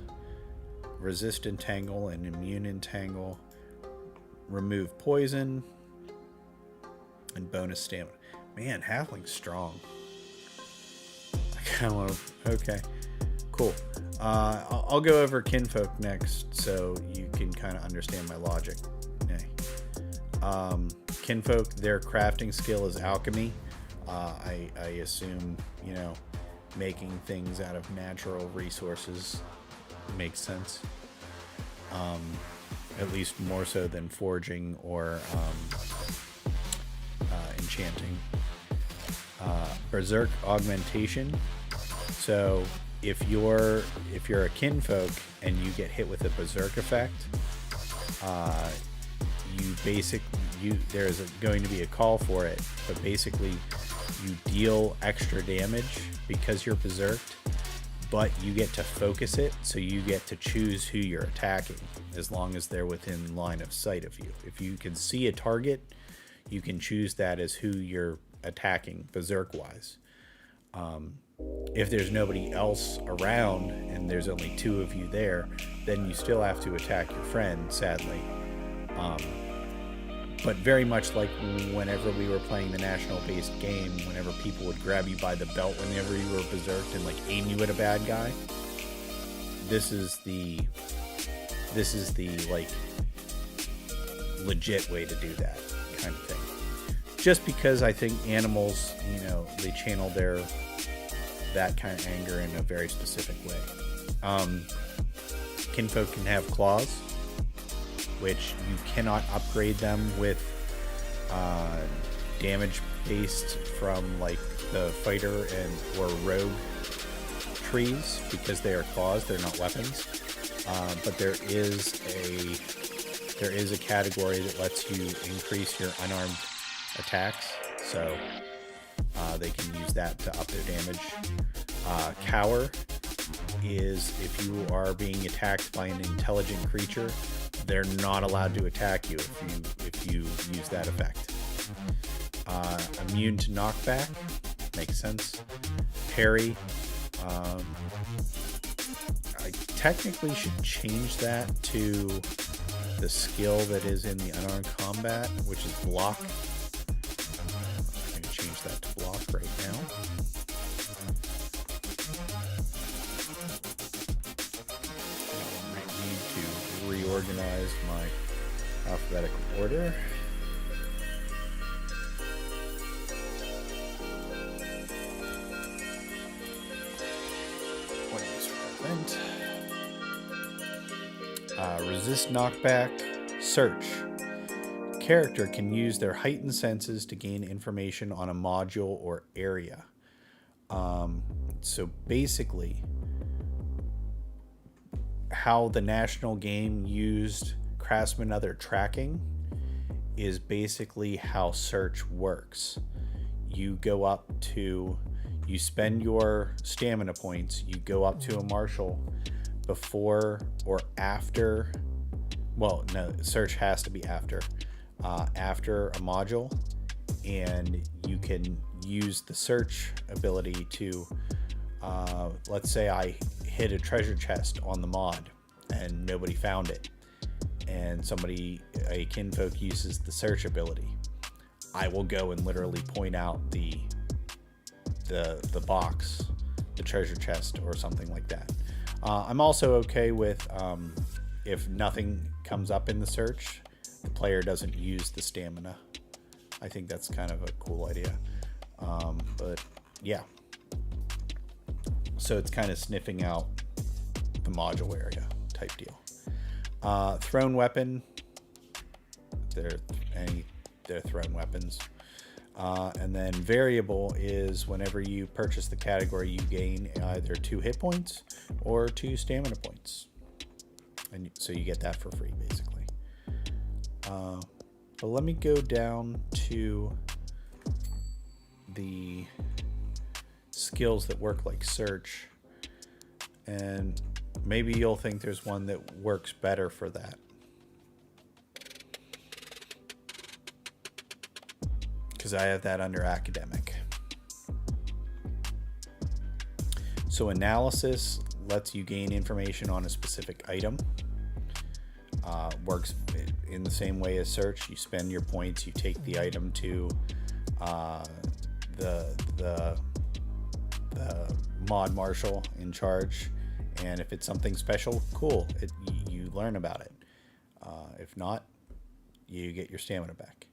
Resist entangle and immune entangle. Remove poison. And bonus stamina. Man, halfling's strong. I kind of want to... Okay. Cool. I'll go over kinfolk next so you can kind of understand my logic. Kinfolk, their crafting skill is alchemy. I assume, you know, making things out of natural resources makes sense. At least more so than forging or enchanting. Berserk augmentation. So if you're a kinfolk and you get hit with a berserk effect, there's going to be a call for it, but basically you deal extra damage because you're berserked, but you get to focus it, so you get to choose who you're attacking as long as they're within line of sight of you. If you can see a target, you can choose that as who you're attacking berserk wise. If there's nobody else around and there's only 2 of you there, then you still have to attack your friend, sadly. But very much like whenever we were playing the national-based game, whenever people would grab you by the belt whenever you were berserked and like aim you at a bad guy, this is the like legit way to do that kind of thing. Just because I think animals, you know, they channel that kind of anger in a very specific way. Kinfolk can have claws, which you cannot upgrade them with damage based from like the fighter or rogue trees, because they are claws, they're not weapons. But there is a category that lets you increase your unarmed attacks, so they can use that to up their damage. Cower is if you are being attacked by an intelligent creature, they're not allowed to attack you if you use that effect. Immune to knockback, makes sense. Parry, I technically should change that to the skill that is in the unarmed combat, which is block. I'm going to change that to block right now. I might need to reorganize my alphabetical order. Resist knockback. Search. Character can use their heightened senses to gain information on a module or area. So basically, how the national game used Craftsman Other tracking is basically how search works. You go up to, you spend your stamina points, you go up to a marshal before or after, well, no, search has to be after a module, and you can use the search ability to, let's say I hit a treasure chest on the mod and nobody found it, and a kinfolk uses the search ability. I will go and literally point out the box, the treasure chest, or something like that. I'm also okay with if nothing comes up in the search, the player doesn't use the stamina. I think that's kind of a cool idea. But yeah. So it's kind of sniffing out the module area type deal. Thrown weapon. They're thrown weapons. And then variable is whenever you purchase the category, you gain either 2 hit points or 2 stamina points. And so you get that for free, basically. But let me go down to the skills that work like search, and maybe you'll think there's one that works better for that. because I have that under academic. So analysis lets you gain information on a specific item. Works in the same way as search. You spend your points, you take the item to the mod marshal in charge, and if it's something special, cool, you learn about it. If not, you get your stamina back.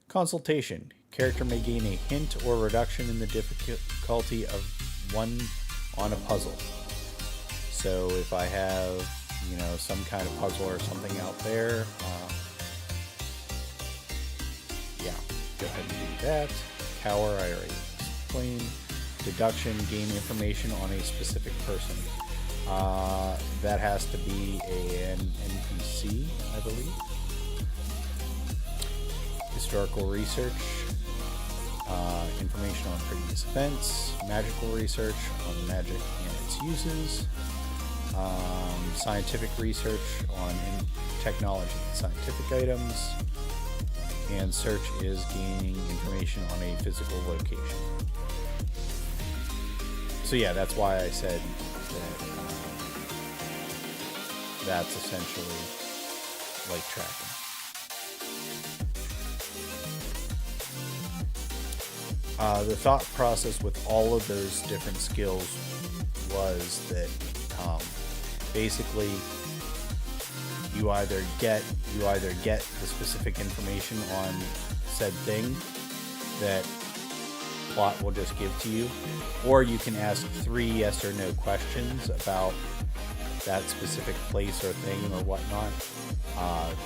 Consultation. Character may gain a hint or reduction in the difficulty of one on a puzzle. So if I have, some kind of puzzle or something out there, yeah, go ahead and do that. Cower, I already explained. Deduction, gain information on a specific person. That has to be an NPC, I believe. Historical research, information on previous events. Magical research on magic and its uses. Scientific research on technology and scientific items. And search is gaining information on a physical location. So yeah, that's why I said that that's essentially like tracking. The thought process with all of those different skills was that basically you either get the specific information on said thing that plot will just give to you, or you can ask 3 yes or no questions about that specific place or thing or whatnot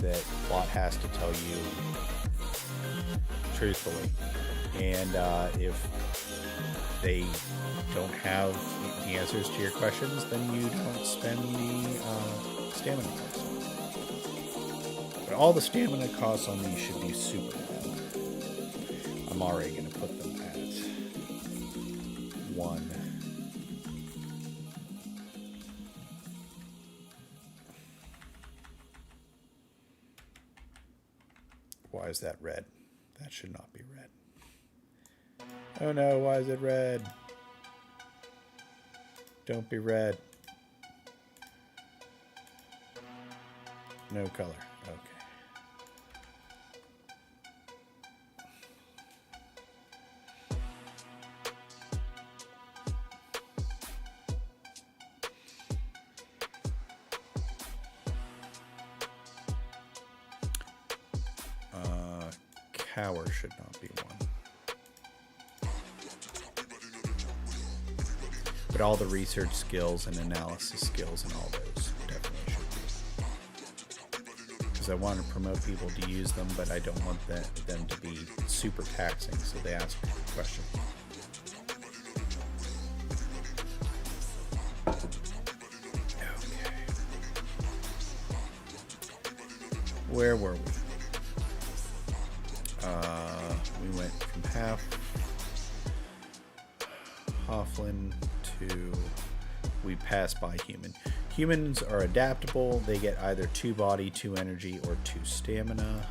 that plot has to tell you truthfully. And if they don't have the answers to your questions, then you don't spend the stamina costs. But all the stamina costs on these should be super low. I'm already going to put them at 1. Why is that red? That should not be red. Oh no, why is it red? Don't be red. No color. Okay. Cower should not be 1. But all the research skills and analysis skills and all those definitely should be. Because I want to promote people to use them, but I don't want them to be super taxing, so they ask questions. Okay. Where were we? We went from Hofflin to, we passed by human. Humans are adaptable. They get either 2 body, 2 energy, or 2 stamina.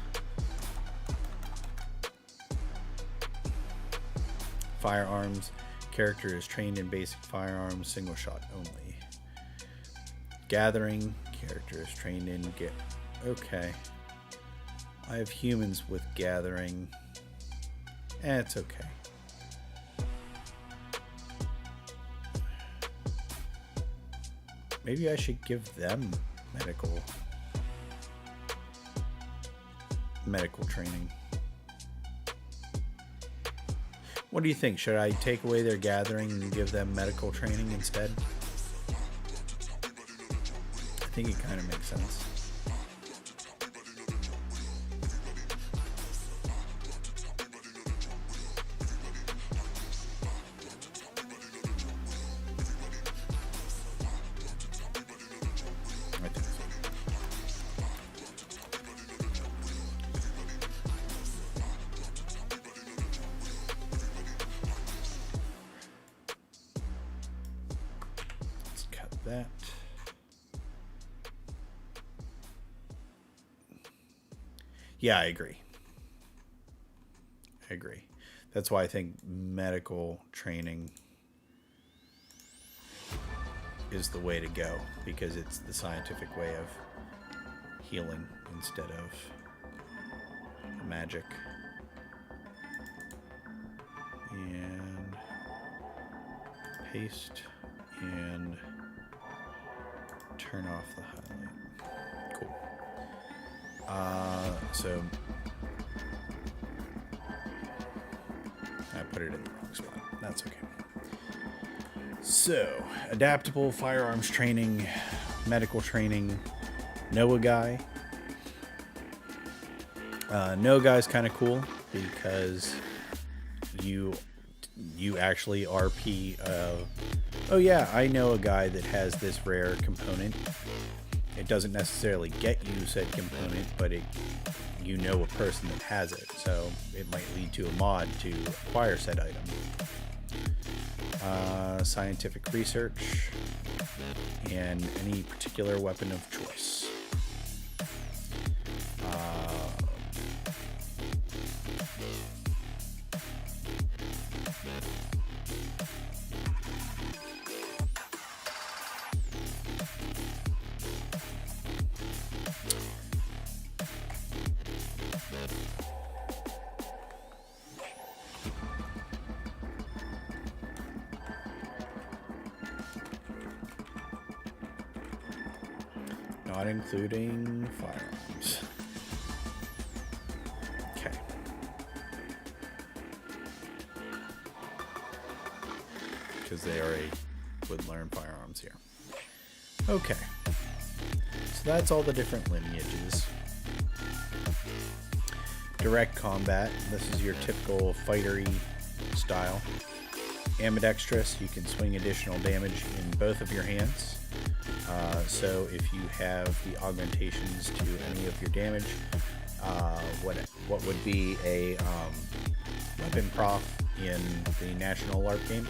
Firearms. Character is trained in basic firearms, single shot only. Gathering. Character is trained in okay. I have humans with gathering. It's okay. Maybe I should give them medical training. What do you think? Should I take away their gathering and give them medical training instead? I think it kind of makes sense. That. Yeah, I agree. That's why I think medical training is the way to go, because it's the scientific way of healing instead of magic. And paste and turn off the highlight. Cool. So I put it in the wrong spot. That's okay. So, adaptable firearms training, medical training, Noah guy. Noah guy's kind of cool because you actually RP. Oh yeah, I know a guy that has this rare component. It doesn't necessarily get you said component, but you know a person that has it, so it might lead to a mod to acquire said item. Scientific research, and any particular weapon of choice. Not including firearms. Okay. Because they already would learn firearms here. Okay. So that's all the different lineages. Direct combat. This is your typical fightery style. Ambidextrous. You can swing additional damage in both of your hands. So if you have the augmentations to any of your damage, what would be a weapon prof in the national LARP game,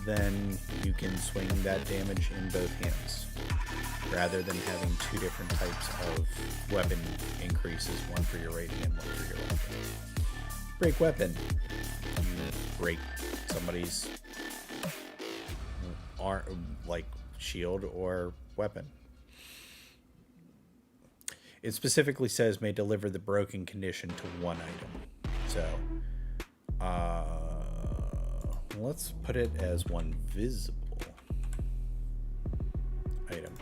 then you can swing that damage in both hands, rather than having two different types of weapon increases, one for your right hand, one for your left hand. Break weapon. You break somebody's arm, like shield or weapon. It specifically says may deliver the broken condition to one item. So let's put it as one visible item.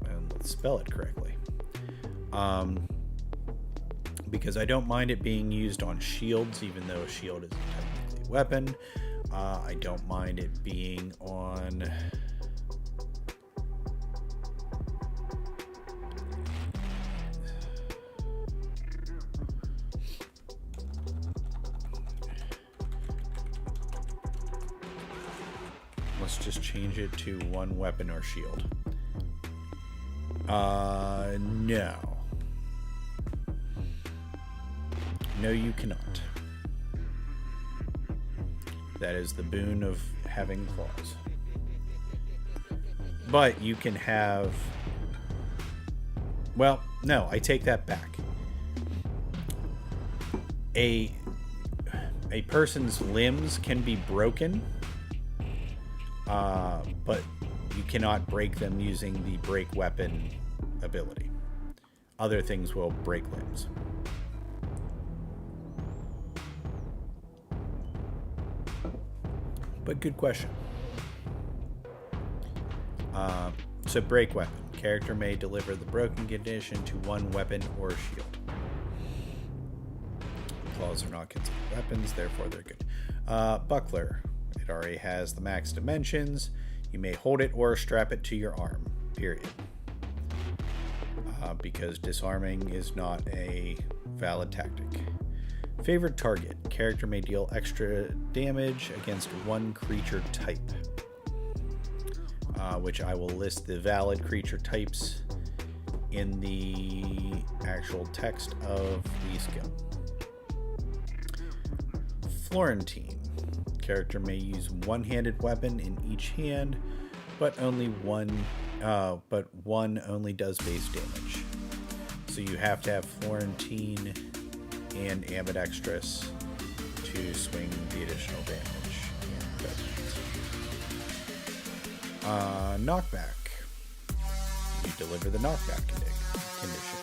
And let's spell it correctly. Because I don't mind it being used on shields, even though a shield is technically a weapon. I don't mind it being on let's just change it to one weapon or shield. No. No, you cannot. That is the boon of having claws. But you can have... Well, no, I take that back. A person's limbs can be broken, but you cannot break them using the break weapon ability. Other things will break limbs. But good question. So break weapon. Character may deliver the broken condition to one weapon or shield. Claws are not considered weapons, therefore they're good. Buckler. It already has the max dimensions. You may hold it or strap it to your arm. Period. Because disarming is not a valid tactic. Favorite target. Character may deal extra damage against one creature type. Which I will list the valid creature types in the actual text of the skill. Florentine. Character may use one-handed weapon in each hand, but one only does base damage. So you have to have Florentine and ambidextrous to swing the additional damage. Knockback. You deliver the knockback condition.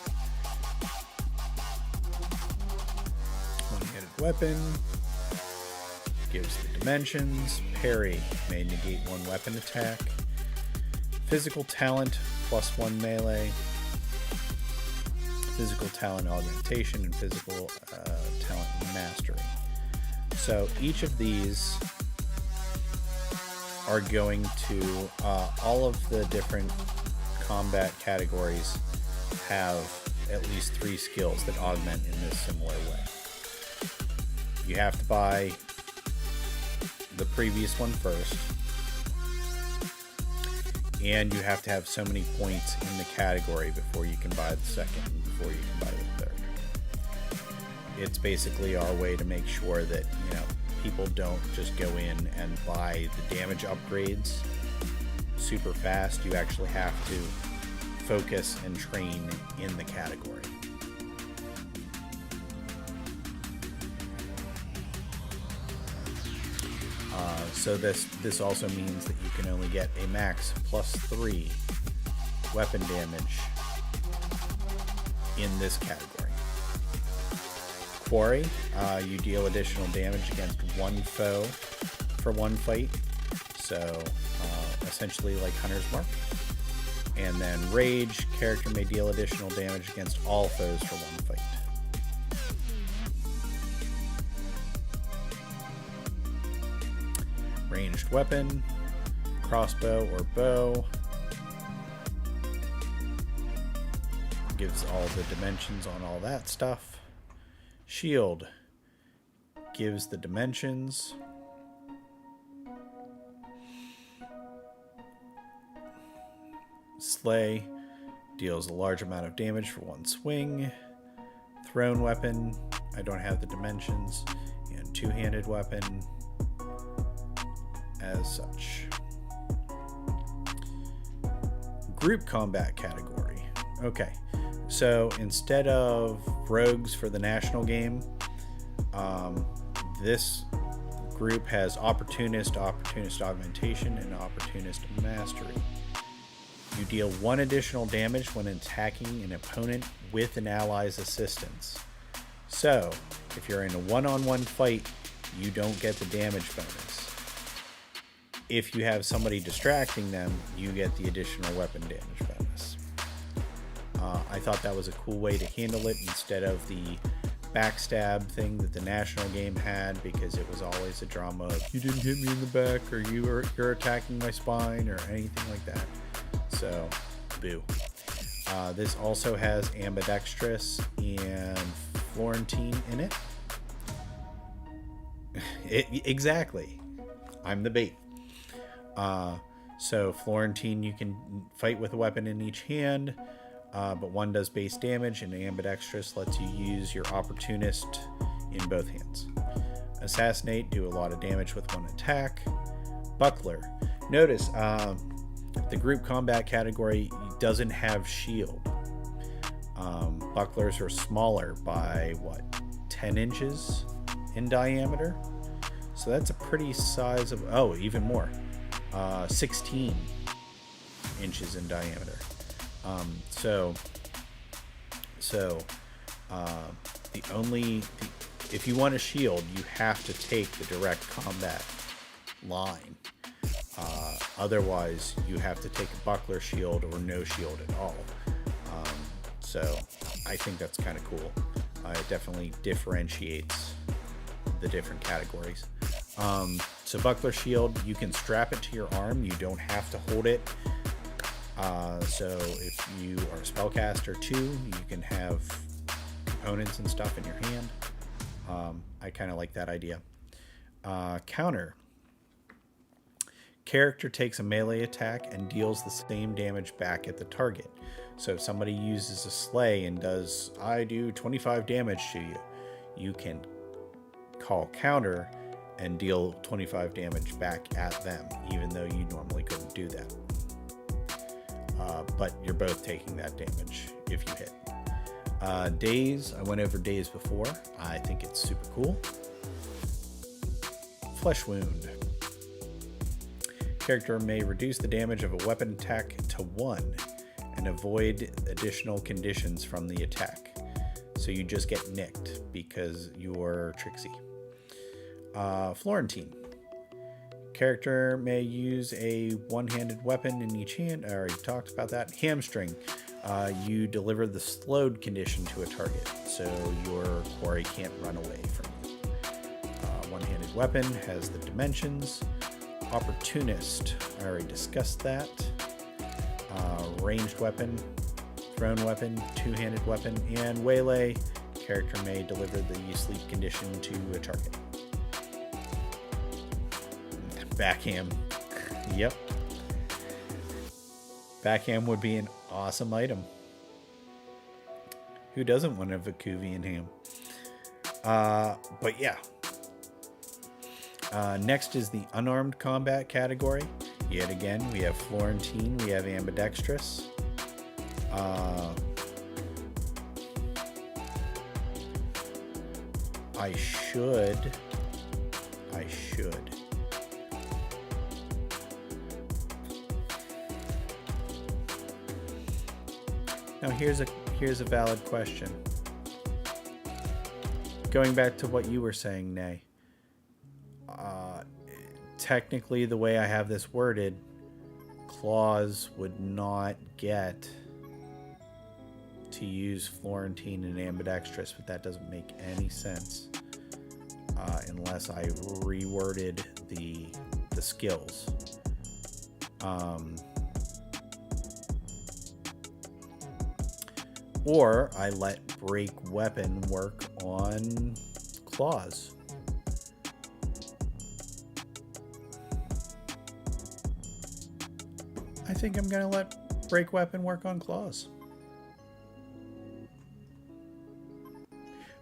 One-handed weapon. Gives the dimensions. Parry may negate one weapon attack. Physical talent +1 melee. Physical talent augmentation and physical talent mastery. So each of these are going to, all of the different combat categories have at least 3 skills that augment in this similar way. You have to buy the previous one first, and you have to have so many points in the category before you can buy the second and before you can buy the third. It's basically our way to make sure that, you know, people don't just go in and buy the damage upgrades super fast. You actually have to focus and train in the category. So this also means that you can only get a max +3 weapon damage in this category. Quarry, you deal additional damage against one foe for one fight, so essentially like Hunter's Mark. And then Rage, character may deal additional damage against all foes for one fight. Ranged weapon, crossbow or bow, gives all the dimensions on all that stuff. Shield gives the dimensions. Slay deals a large amount of damage for one swing. Thrown weapon, I don't have the dimensions. And two-handed weapon as such. Group combat category. Okay, so instead of rogues for the national game, this group has opportunist, opportunist augmentation, and opportunist mastery. You deal 1 additional damage when attacking an opponent with an ally's assistance. So, if you're in a one-on-one fight, you don't get the damage bonus. If you have somebody distracting them, you get the additional weapon damage bonus. I thought that was a cool way to handle it instead of the backstab thing that the national game had, because it was always a drama of you didn't hit me in the back, or you're attacking my spine, or anything like that. So, boo. This also has ambidextrous and Florentine in it. Exactly. I'm the bait. So Florentine, you can fight with a weapon in each hand, but one does base damage, and ambidextrous lets you use your opportunist in both hands. Assassinate, do a lot of damage with one attack. Buckler. Notice the group combat category doesn't have shield. Bucklers are smaller by 10 inches in diameter, so that's a pretty sizable, even more, 16 inches in diameter. If you want a shield, you have to take the direct combat line. Otherwise, you have to take a buckler shield or no shield at all. So I think that's kind of cool. It definitely differentiates the different categories. So buckler shield, you can strap it to your arm. You don't have to hold it. So if you are a spellcaster too, you can have components and stuff in your hand. I kind of like that idea. Counter. Character takes a melee attack and deals the same damage back at the target. So if somebody uses a slay and does, I do 25 damage to you, you can call counter and deal 25 damage back at them, even though you normally couldn't do that. But you're both taking that damage if you hit. Daze, I went over Daze before. I think it's super cool. Flesh Wound. Character may reduce the damage of a weapon attack to 1 and avoid additional conditions from the attack. So you just get nicked because you're Trixie. Florentine. Character may use a one-handed weapon in each hand. I already talked about that. Hamstring. You deliver the slowed condition to a target, so your quarry can't run away from you. One-handed weapon has the dimensions. Opportunist. I already discussed that. Ranged weapon, thrown weapon, two-handed weapon, and waylay. Character may deliver the sleep condition to a target. Backham. Yep. Backham would be an awesome item. Who doesn't want a Vacuvian ham? But yeah. Next is the unarmed combat category. Yet again, we have Florentine, we have ambidextrous. I should. Now here's a valid question. Going back to what you were saying, Nay. Technically, the way I have this worded, Claws would not get to use Florentine and ambidextrous, but that doesn't make any sense unless I reworded the skills. Or I let break weapon work on Claws. I think I'm going to let break weapon work on Claws.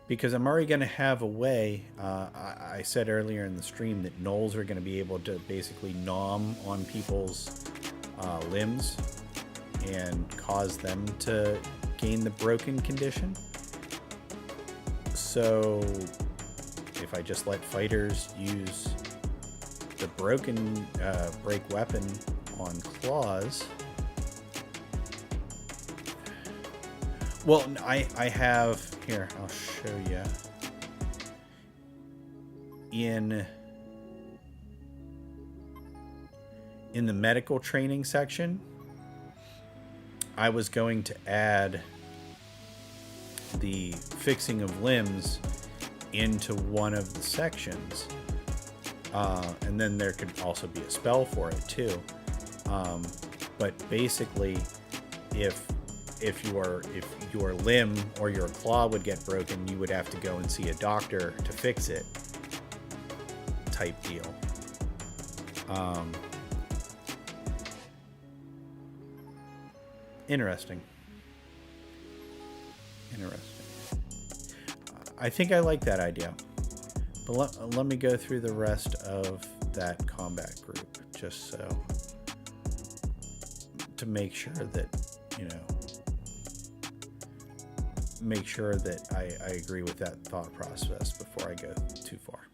Because I'm already going to have a way, I said earlier in the stream that gnolls are going to be able to basically nom on people's limbs and cause them to gain the broken condition. So if I just let fighters use the broken break weapon on Claws, well, I have here, I'll show you in the medical training section. I was going to add the fixing of limbs into one of the sections, and then there could also be a spell for it too. But basically, if your limb or your claw would get broken, you would have to go and see a doctor to fix it, type deal. Interesting. I think I like that idea. But let me go through the rest of that combat group, just so to make sure that, I agree with that thought process before I go too far.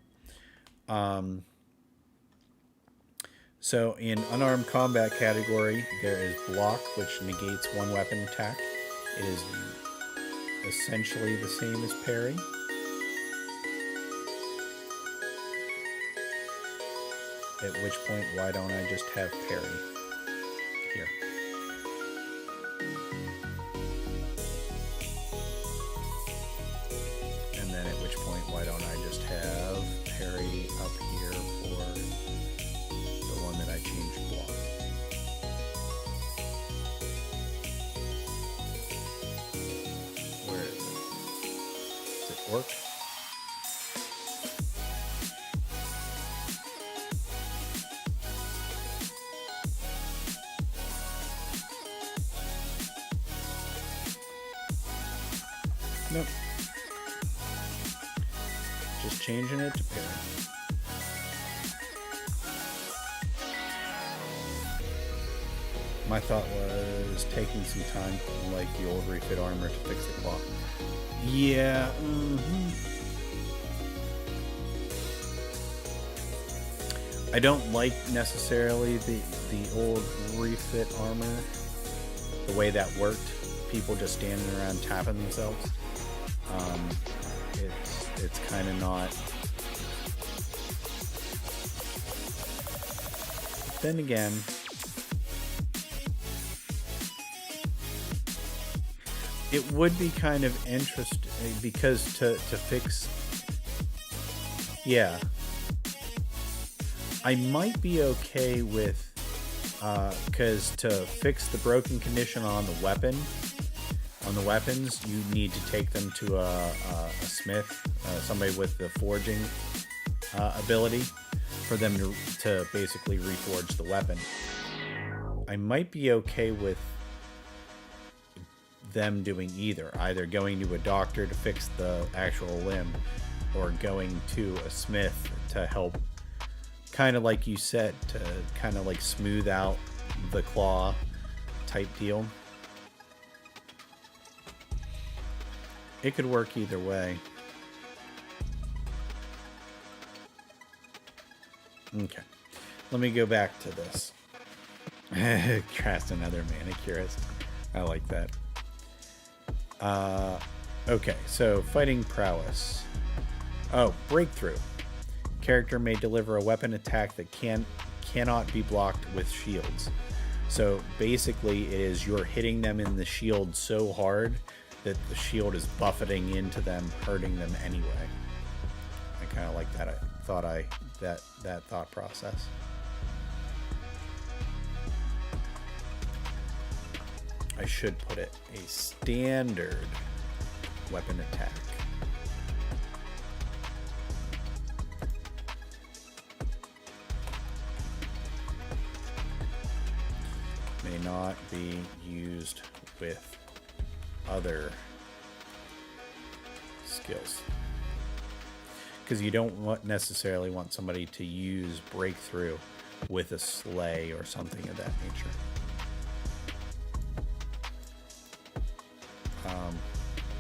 So in unarmed combat category, there is block, which negates one weapon attack. It is essentially the same as parry. At which point, why don't I just have parry here? And then at which point, why don't I just have parry up here for the one that I changed block? Where is it? Does it work? Nope. Just changing it to parry. My thought was taking some time, like the old refit armor, to fix the claw. Yeah. I don't like necessarily the old refit armor, the way that worked. People just standing around tapping themselves. It's kind of not. Then again, it would be kind of interesting because to fix, yeah, I might be okay with, because to fix the broken condition on the weapons, you need to take them to a smith, somebody with the forging ability, for them to basically reforge the weapon. I might be okay with them doing either going to a doctor to fix the actual limb, or going to a smith to help, kind of like you said, to kind of like smooth out the claw type deal. It could work either way. Okay, let me go back to this. Cast another manicurist. I like that. Okay, so fighting prowess. Oh, breakthrough. Character may deliver a weapon attack that cannot be blocked with shields. So basically, it is you're hitting them in the shield so hard that the shield is buffeting into them, hurting them anyway. I kind of like that. That thought process. I should put it a standard weapon attack. May not be used with other skills. Because you don't necessarily want somebody to use breakthrough with a slay or something of that nature.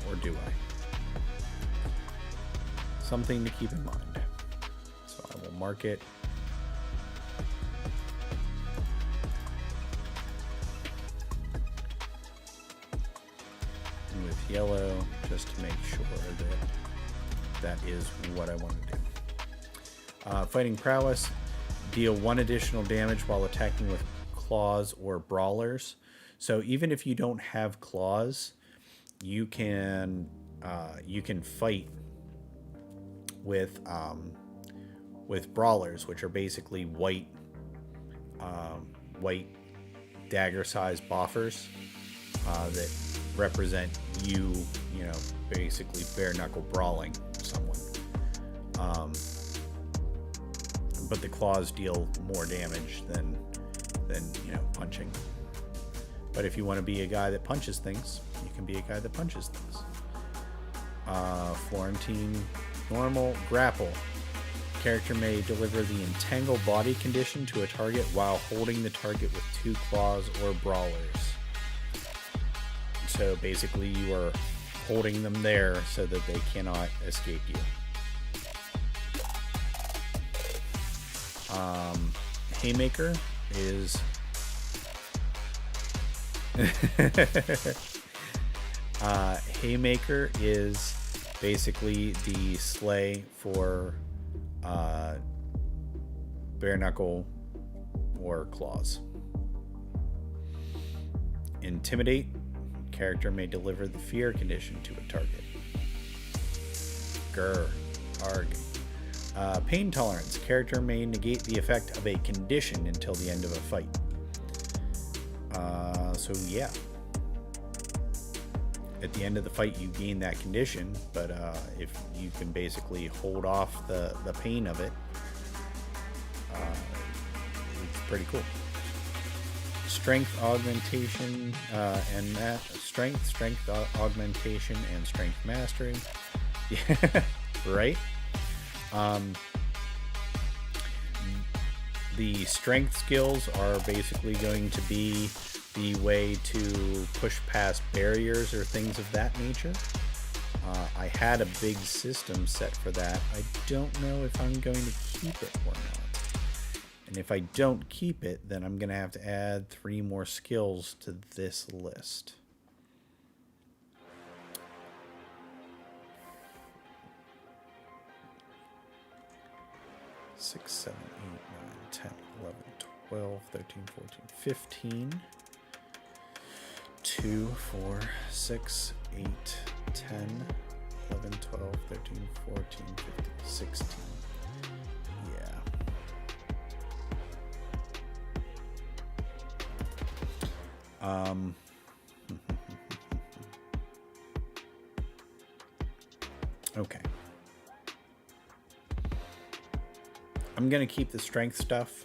Or do I? Something to keep in mind. So I will mark it. With yellow, just to make sure that is what I want to do. Fighting prowess. Deal 1 additional damage while attacking with claws or brawlers. So even if you don't have claws, you can fight with brawlers, which are basically white dagger-sized boffers that represent you know, basically bare knuckle brawling someone. But the claws deal more damage than punching. But if you want to be a guy that punches things, you can be a guy that punches things. Florentine normal grapple. Character may deliver the entangle body condition to a target while holding the target with 2 claws or brawlers. So basically you are holding them there so that they cannot escape you. Haymaker is Haymaker is basically the slay for bare knuckle or claws. Intimidate. Character may deliver the fear condition to a target. Grr. Arg. Pain tolerance. Character may negate the effect of a condition until the end of a fight. So yeah. At the end of the fight you gain that condition, but if you can basically hold off the pain of it, it's pretty cool. Strength augmentation and strength augmentation and strength mastery. Yeah, right. The strength skills are basically going to be the way to push past barriers or things of that nature. I had a big system set for that. I don't know if I'm going to keep it or not. And if I don't keep it, then I'm going to have to add 3 more skills to this list. Six, 7, 8, 9, 10, 11, 12, 13, 14, 15. 2, 4, 6, 8, 10, 11, 12, 13, 14, 15, 16. Yeah. Okay. I'm going to keep the strength stuff.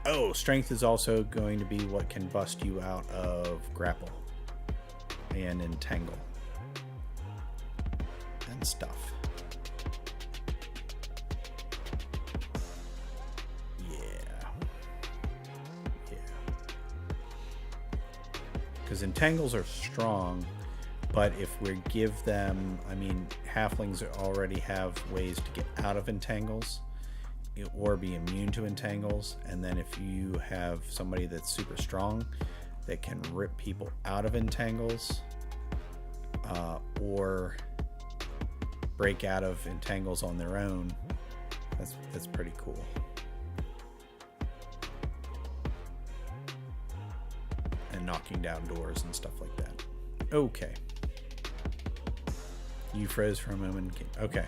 Oh, strength is also going to be what can bust you out of grapple and entangle and stuff. Yeah. Because entangles are strong, but if we give them, I mean, halflings already have ways to get out of entangles or be immune to entangles, and then if you have somebody that's super strong that can rip people out of entangles or break out of entangles on their own, that's pretty cool. And knocking down doors and stuff like that. Okay. You froze for a moment. Okay.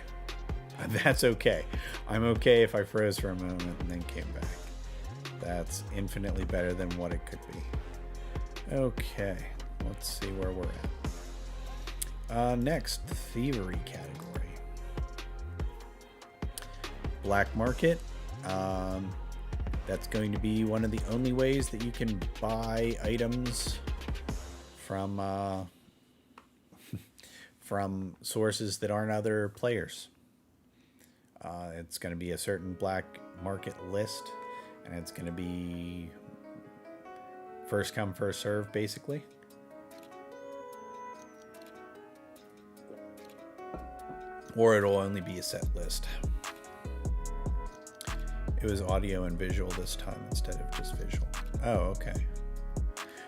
That's okay. I'm okay if I froze for a moment and then came back. That's infinitely better than what it could be. Okay. Let's see where we're at. Next, thievery category. Black market. That's going to be one of the only ways that you can buy items from from sources that aren't other players. It's going to be a certain black market list, and it's going to be first come, first serve, basically. Or it'll only be a set list. It was audio and visual this time instead of just visual. Oh, okay.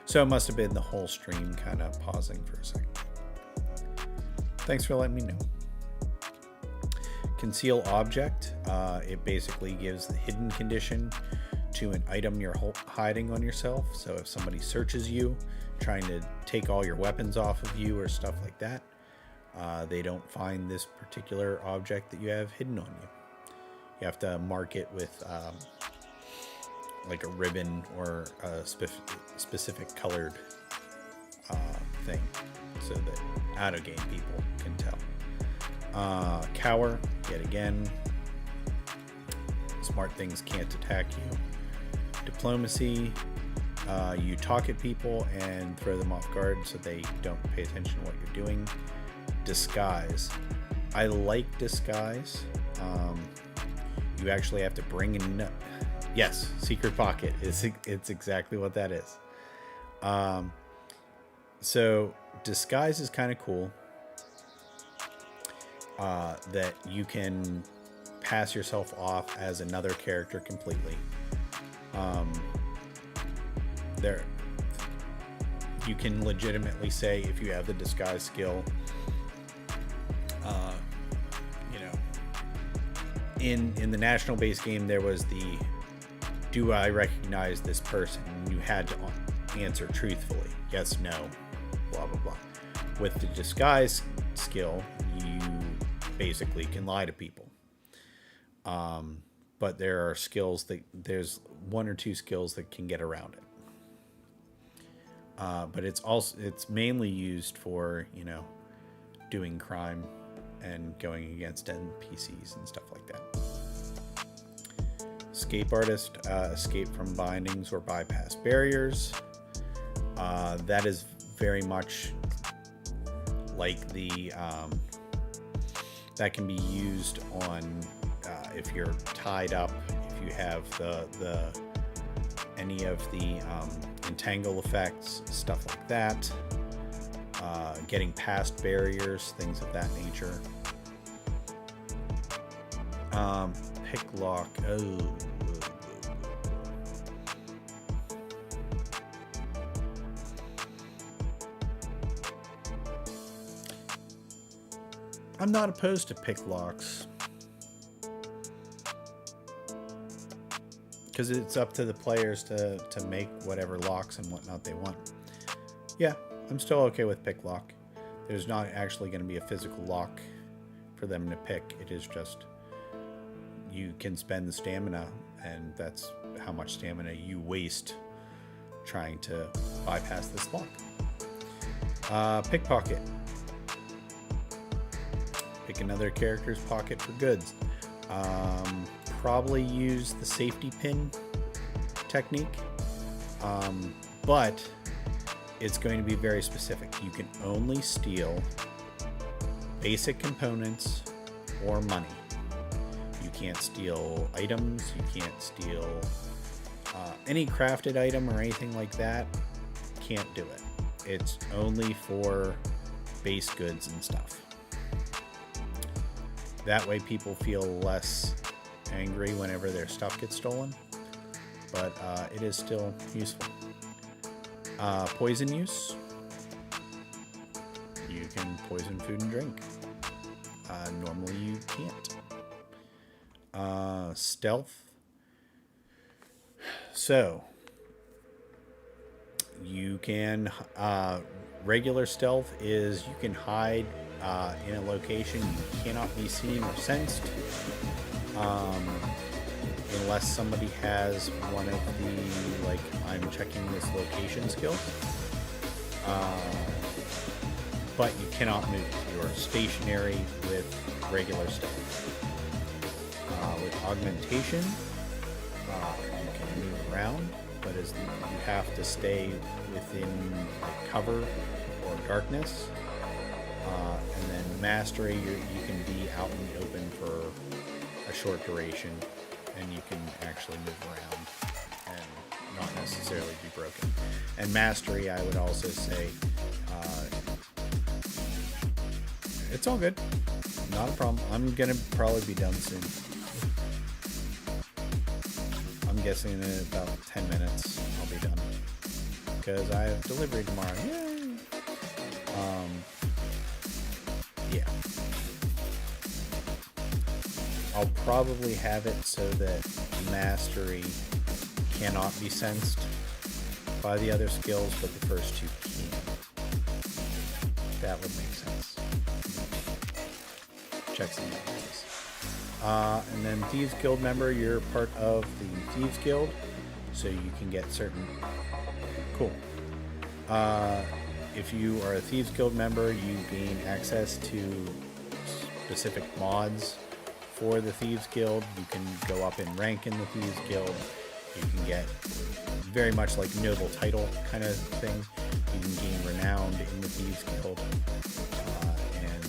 So it must have been the whole stream kind of pausing for a second. Thanks for letting me know. Conceal object. It basically gives the hidden condition to an item you're hiding on yourself. So if somebody searches you, trying to take all your weapons off of you or stuff like that, they don't find this particular object that you have hidden on you. You have to mark it with like a ribbon or a specific colored thing so that out-of-game people can tell. Cower, yet again. Smart things can't attack you. Diplomacy, you talk at people and throw them off guard so they don't pay attention to what you're doing. Disguise. I like disguise. You actually have to bring in... Yes, secret pocket. It's exactly what that is. So disguise is kind of cool. That you can pass yourself off as another character completely. You can legitimately say, if you have the disguise skill, in the national base game, there was the, do I recognize this person? And you had to answer truthfully, yes, no, blah, blah, blah. With the disguise skill, you basically can lie to people. But there are skills there's 1 or 2 skills that can get around it. But it's mainly used for, doing crime and going against NPCs and stuff like that. Escape artist, escape from bindings or bypass barriers. That is very much like the that can be used on if you're tied up you have any of the entangle effects, stuff like that, getting past barriers, things of that nature. Pick lock. Oh. I'm not opposed to pick locks, because it's up to the players to make whatever locks and whatnot they want. Yeah, I'm still okay with pick lock. There's not actually going to be a physical lock for them to pick. It is just you can spend the stamina, and that's how much stamina you waste trying to bypass this lock. Pickpocket. Pick another character's pocket for goods. Probably use the safety pin technique, but it's going to be very specific. You can only steal basic components or money. You can't steal items. You can't steal any crafted item or anything like that. Can't do it. It's only for base goods and stuff. That way people feel less angry whenever their stuff gets stolen, but it is still useful. Poison use. You can poison food and drink. Normally you can't. Stealth. So you can regular stealth is you can hide in a location you cannot be seen or sensed, unless somebody has one of the, like, I'm checking this location skill. But you cannot move. You're stationary with regular stealth. With augmentation, you can move around, but as you have to stay within cover or darkness. And then mastery, you can be out in the open for a short duration, and you can actually move around and not necessarily be broken. And mastery, I would also say, it's all good, not a problem. I'm gonna probably be done soon. I'm guessing in about 10 minutes I'll be done, because I have delivery tomorrow. Yay! Yeah. I'll probably have it so that mastery cannot be sensed by the other skills, but the first two can. That would make sense. Checks and balances. And then Thieves Guild member, you're part of the Thieves Guild, so you can get certain... Cool. If you are a Thieves Guild member, you gain access to specific mods for the Thieves Guild. You can go up in rank in the Thieves Guild. You can get very much like noble title kind of thing. You can gain renowned in the Thieves Guild, and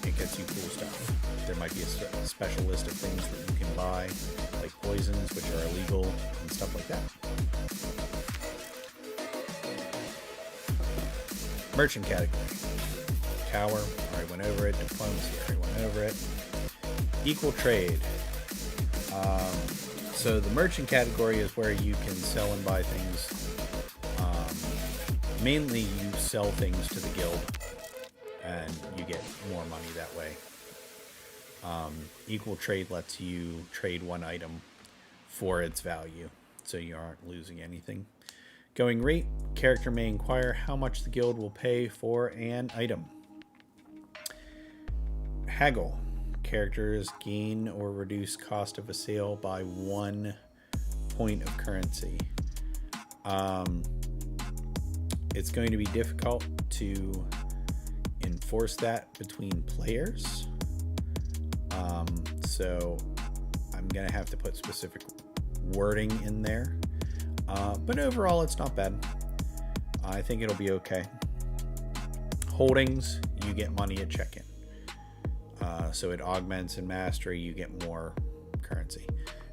it gets you cool stuff. There might be a special list of things that you can buy, like poisons, which are illegal, and stuff like that. Merchant category. Cower, already went over it. Diplomacy, already went over it. Equal trade. So the merchant category is where you can sell and buy things. Mainly you sell things to the guild, and you get more money that way. Equal trade lets you trade one item for its value, so you aren't losing anything. Going rate, character may inquire how much the guild will pay for an item. Haggle, characters gain or reduce cost of a sale by 1 point of currency. It's going to be difficult to enforce that between players. So I'm going to have to put specific wording in there. But overall, it's not bad. I think it'll be okay. Holdings, you get money at check-in. So it augments in mastery, you get more currency.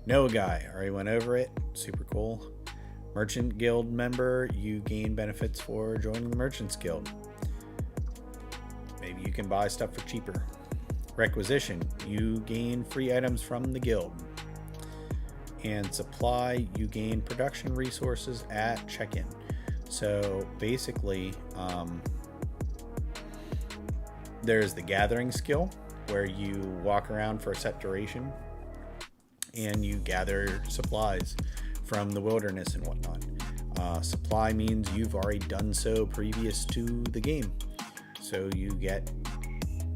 Know a guy. Already went over it. Super cool. Merchant Guild member. You gain benefits for joining the Merchants Guild. Maybe you can buy stuff for cheaper. Requisition. You gain free items from the guild. And supply. You gain production resources at check-in. So basically, there's the gathering skill, where you walk around for a set duration and you gather supplies from the wilderness and whatnot. Supply means you've already done so previous to the game, so you get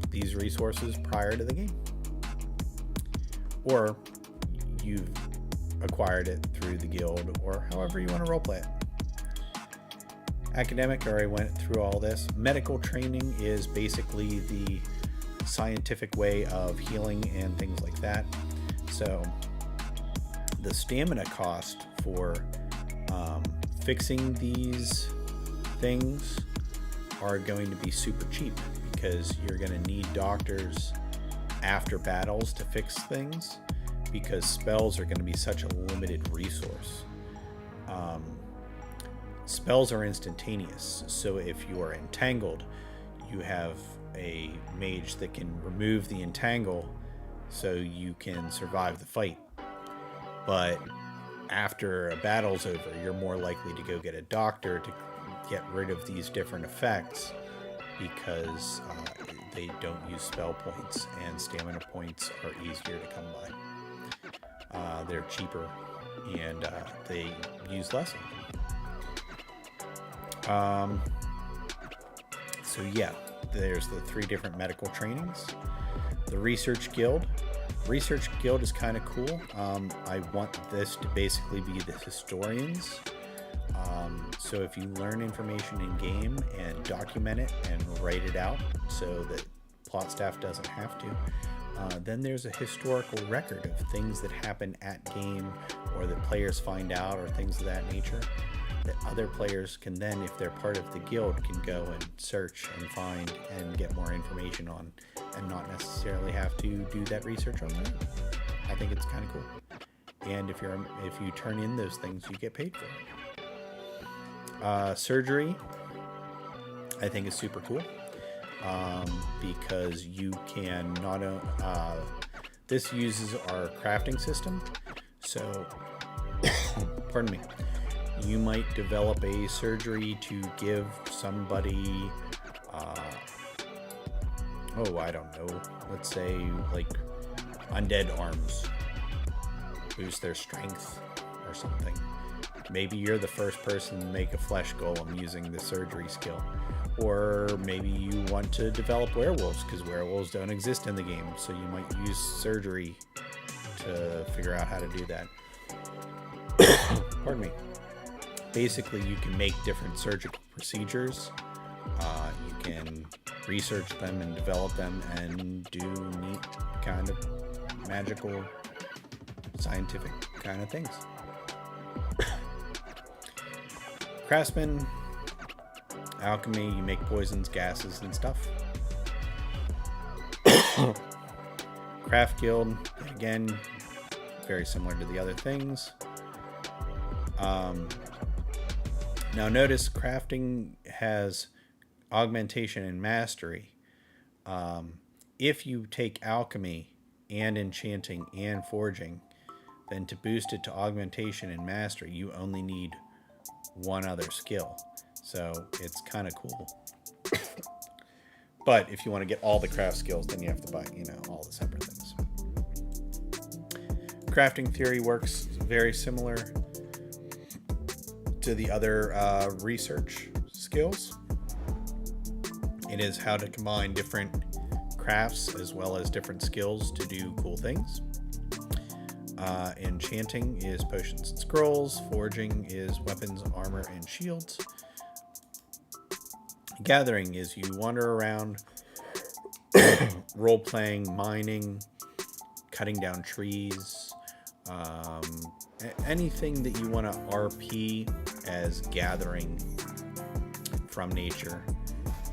these resources prior to the game, or you've acquired it through the guild, or however you want to roleplay it. Academic, I already went through all this. Medical training is basically the scientific way of healing and things like that. So the stamina cost for fixing these things are going to be super cheap, because you're going to need doctors after battles to fix things, because spells are going to be such a limited resource. Spells are instantaneous, so if you are entangled, you have a mage that can remove the entangle so you can survive the fight. But after a battle's over, you're more likely to go get a doctor to get rid of these different effects, because they don't use spell points, and stamina points are easier to come by. They're cheaper, and they use less of them. So yeah, there's the 3 different medical trainings. The Research Guild. Research Guild is kind of cool. I want this to basically be the historians. So if you learn information in game and document it and write it out so that plot staff doesn't have to, then there's a historical record of things that happen at game, or that players find out, or things of that nature, that other players can then, if they're part of the guild, can go and search and find and get more information on, and not necessarily have to do that research on their own. I think it's kind of cool. And if you turn in those things, you get paid for it. Surgery, I think, is super cool, because you can this uses our crafting system. So, pardon me. You might develop a surgery to give somebody, I don't know, let's say like undead arms, boost their strength or something. Maybe you're the first person to make a flesh golem using the surgery skill. Or maybe you want to develop werewolves, because werewolves don't exist in the game, so you might use surgery to figure out how to do that. Pardon me. Basically, you can make different surgical procedures. You can research them and develop them and do neat kind of magical, scientific kind of things. Craftsman, alchemy, you make poisons, gases, and stuff. Craft Guild, again, very similar to the other things. Now notice crafting has augmentation and mastery. If you take alchemy and enchanting and forging, then to boost it to augmentation and mastery, you only need one other skill. So it's kind of cool. But if you want to get all the craft skills, then you have to buy, all the separate things. Crafting theory works very similar to the other research skills. It is how to combine different crafts as well as different skills to do cool things. Enchanting is potions and scrolls. Forging is weapons, armor, and shields. Gathering is you wander around role-playing, mining, cutting down trees, anything that you want to RP as gathering from nature.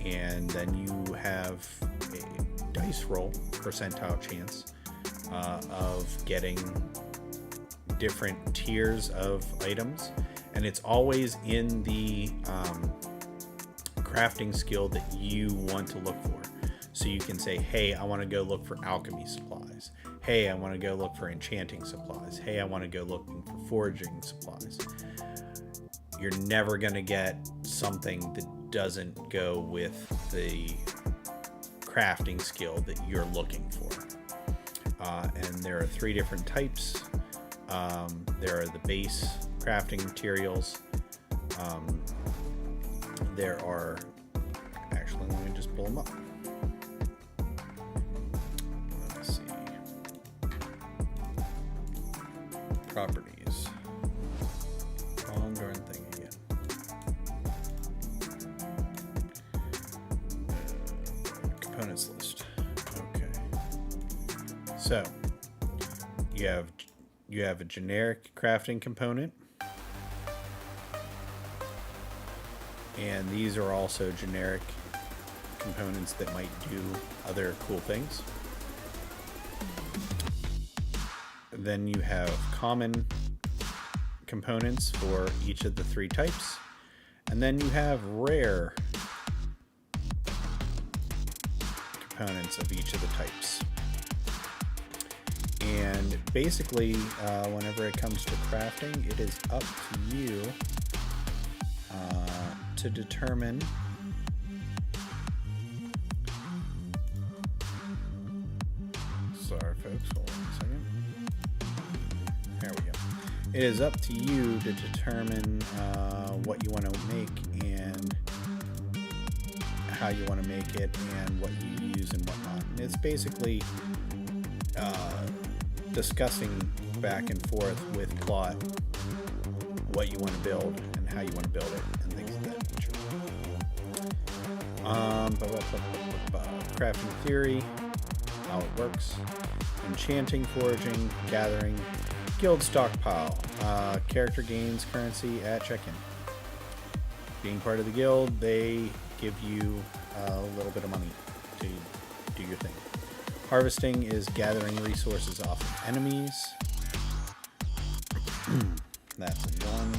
And then you have a dice roll percentile chance of getting different tiers of items, and it's always in the crafting skill that you want to look for. So you can say, hey, I want to go look for alchemy supplies. Hey, I want to go look for enchanting supplies. Hey, I want to go looking for foraging supplies. You're never going to get something that doesn't go with the crafting skill that you're looking for. And there are 3 different types. There are the base crafting materials. There are, actually, let me just pull them up. Let's see. Properties. Wrong darn thing again. Components list. Okay. So you have a generic crafting component, and these are also generic components that might do other cool things. Then you have common components for each of the 3 types, and then you have rare components of each of the types. And basically, whenever it comes to crafting, it is up to you to determine sorry folks, hold on a second. There we go. It is up to you to determine what you want to make and how you want to make it and what you use and whatnot. And it's basically discussing back and forth with plot what you want to build and how you want to build it and things of that nature. Crafting theory, how it works, enchanting, foraging, gathering, guild stockpile, character gains currency at check-in. Being part of the guild, they give you a little bit of money to do your thing. Harvesting is gathering resources off of enemies. That's a 1.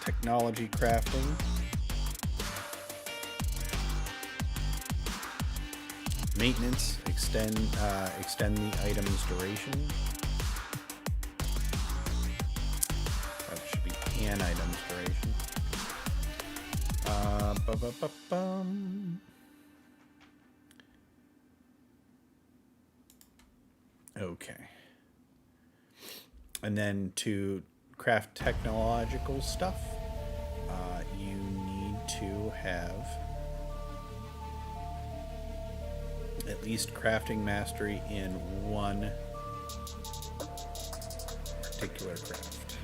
Technology crafting. Maintenance, extend the item's duration. That should be an item's duration. Okay. And then to craft technological stuff, you need to have at least crafting mastery in one particular craft.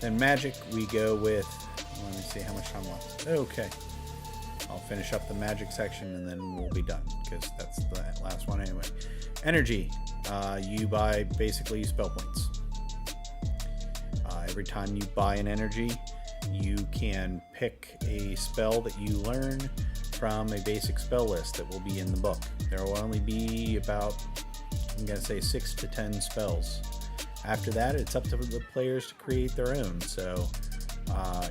Then magic, we go with, let me see how much time left. Okay. I'll finish up the magic section and then we'll be done because that's the last one anyway. Energy, you buy basically spell points. Every time you buy an energy, you can pick a spell that you learn from a basic spell list that will be in the book. There will only be about, I'm going to say 6 to 10 spells. After that, it's up to the players to create their own. So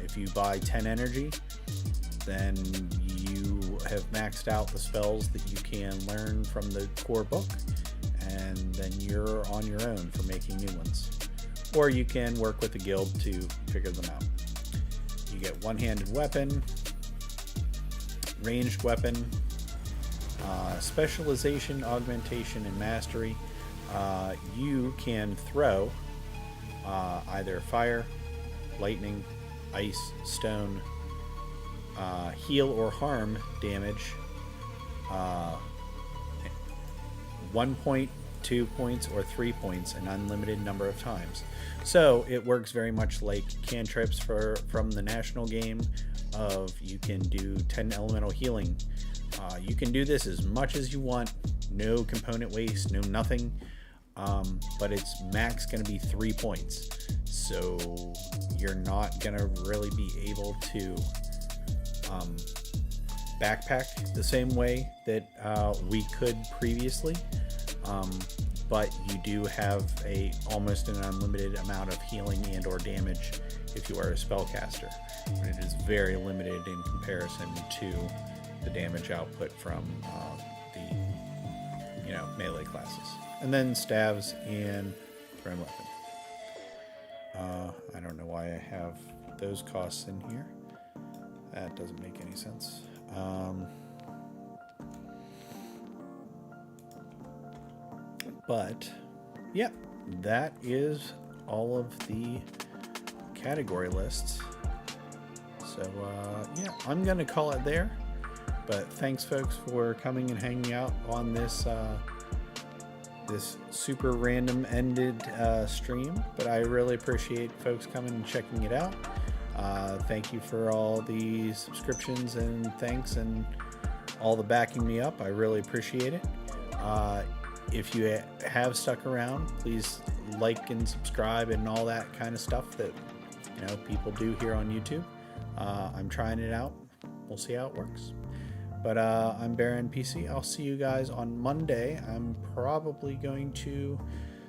if you buy 10 energy, then you have maxed out the spells that you can learn from the core book, and then you're on your own for making new ones. Or you can work with the guild to figure them out. You get one-handed weapon, ranged weapon, specialization, augmentation, and mastery. You can throw either fire, lightning, ice, stone, heal or harm damage, 1 point, 2 points, or 3 points an unlimited number of times. So it works very much like cantrips from the national game of you can do 10 elemental healing. You can do this as much as you want, no component waste, no nothing, but its max going to be 3 points. So you're not going to really be able to backpack the same way that we could previously, but you do have almost an unlimited amount of healing and or damage if you are a spellcaster. But it is very limited in comparison to the damage output from the melee classes. And then staves and thrown weapon. I don't know why I have those costs in here. That doesn't make any sense. But yeah, that is all of the category lists. So yeah, I'm gonna call it there. But thanks, folks, for coming and hanging out on this this super random ended stream. But I really appreciate folks coming and checking it out. Thank you for all the subscriptions and thanks and all the backing me up. I really appreciate it. If you have stuck around, please like and subscribe and all that kind of stuff that people do here on YouTube. I'm trying it out. We'll see how it works. But I'm Bear NPC. I'll see you guys on Monday. I'm probably going to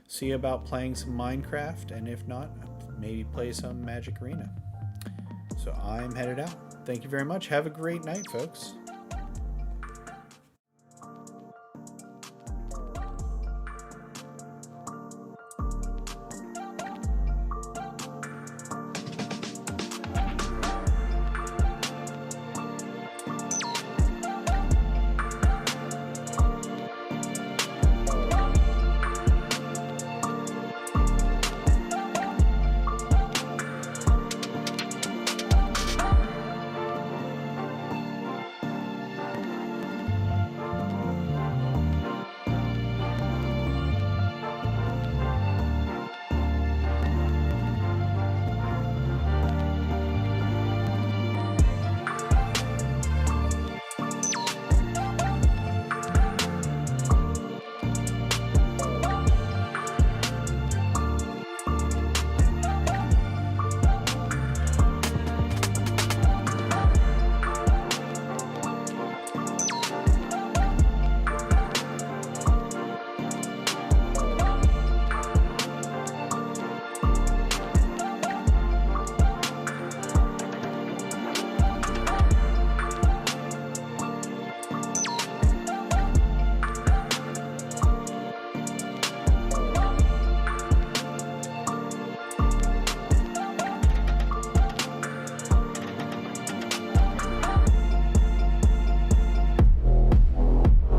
see about playing some Minecraft, and if not, maybe play some Magic Arena. So I'm headed out. Thank you very much. Have a great night, folks.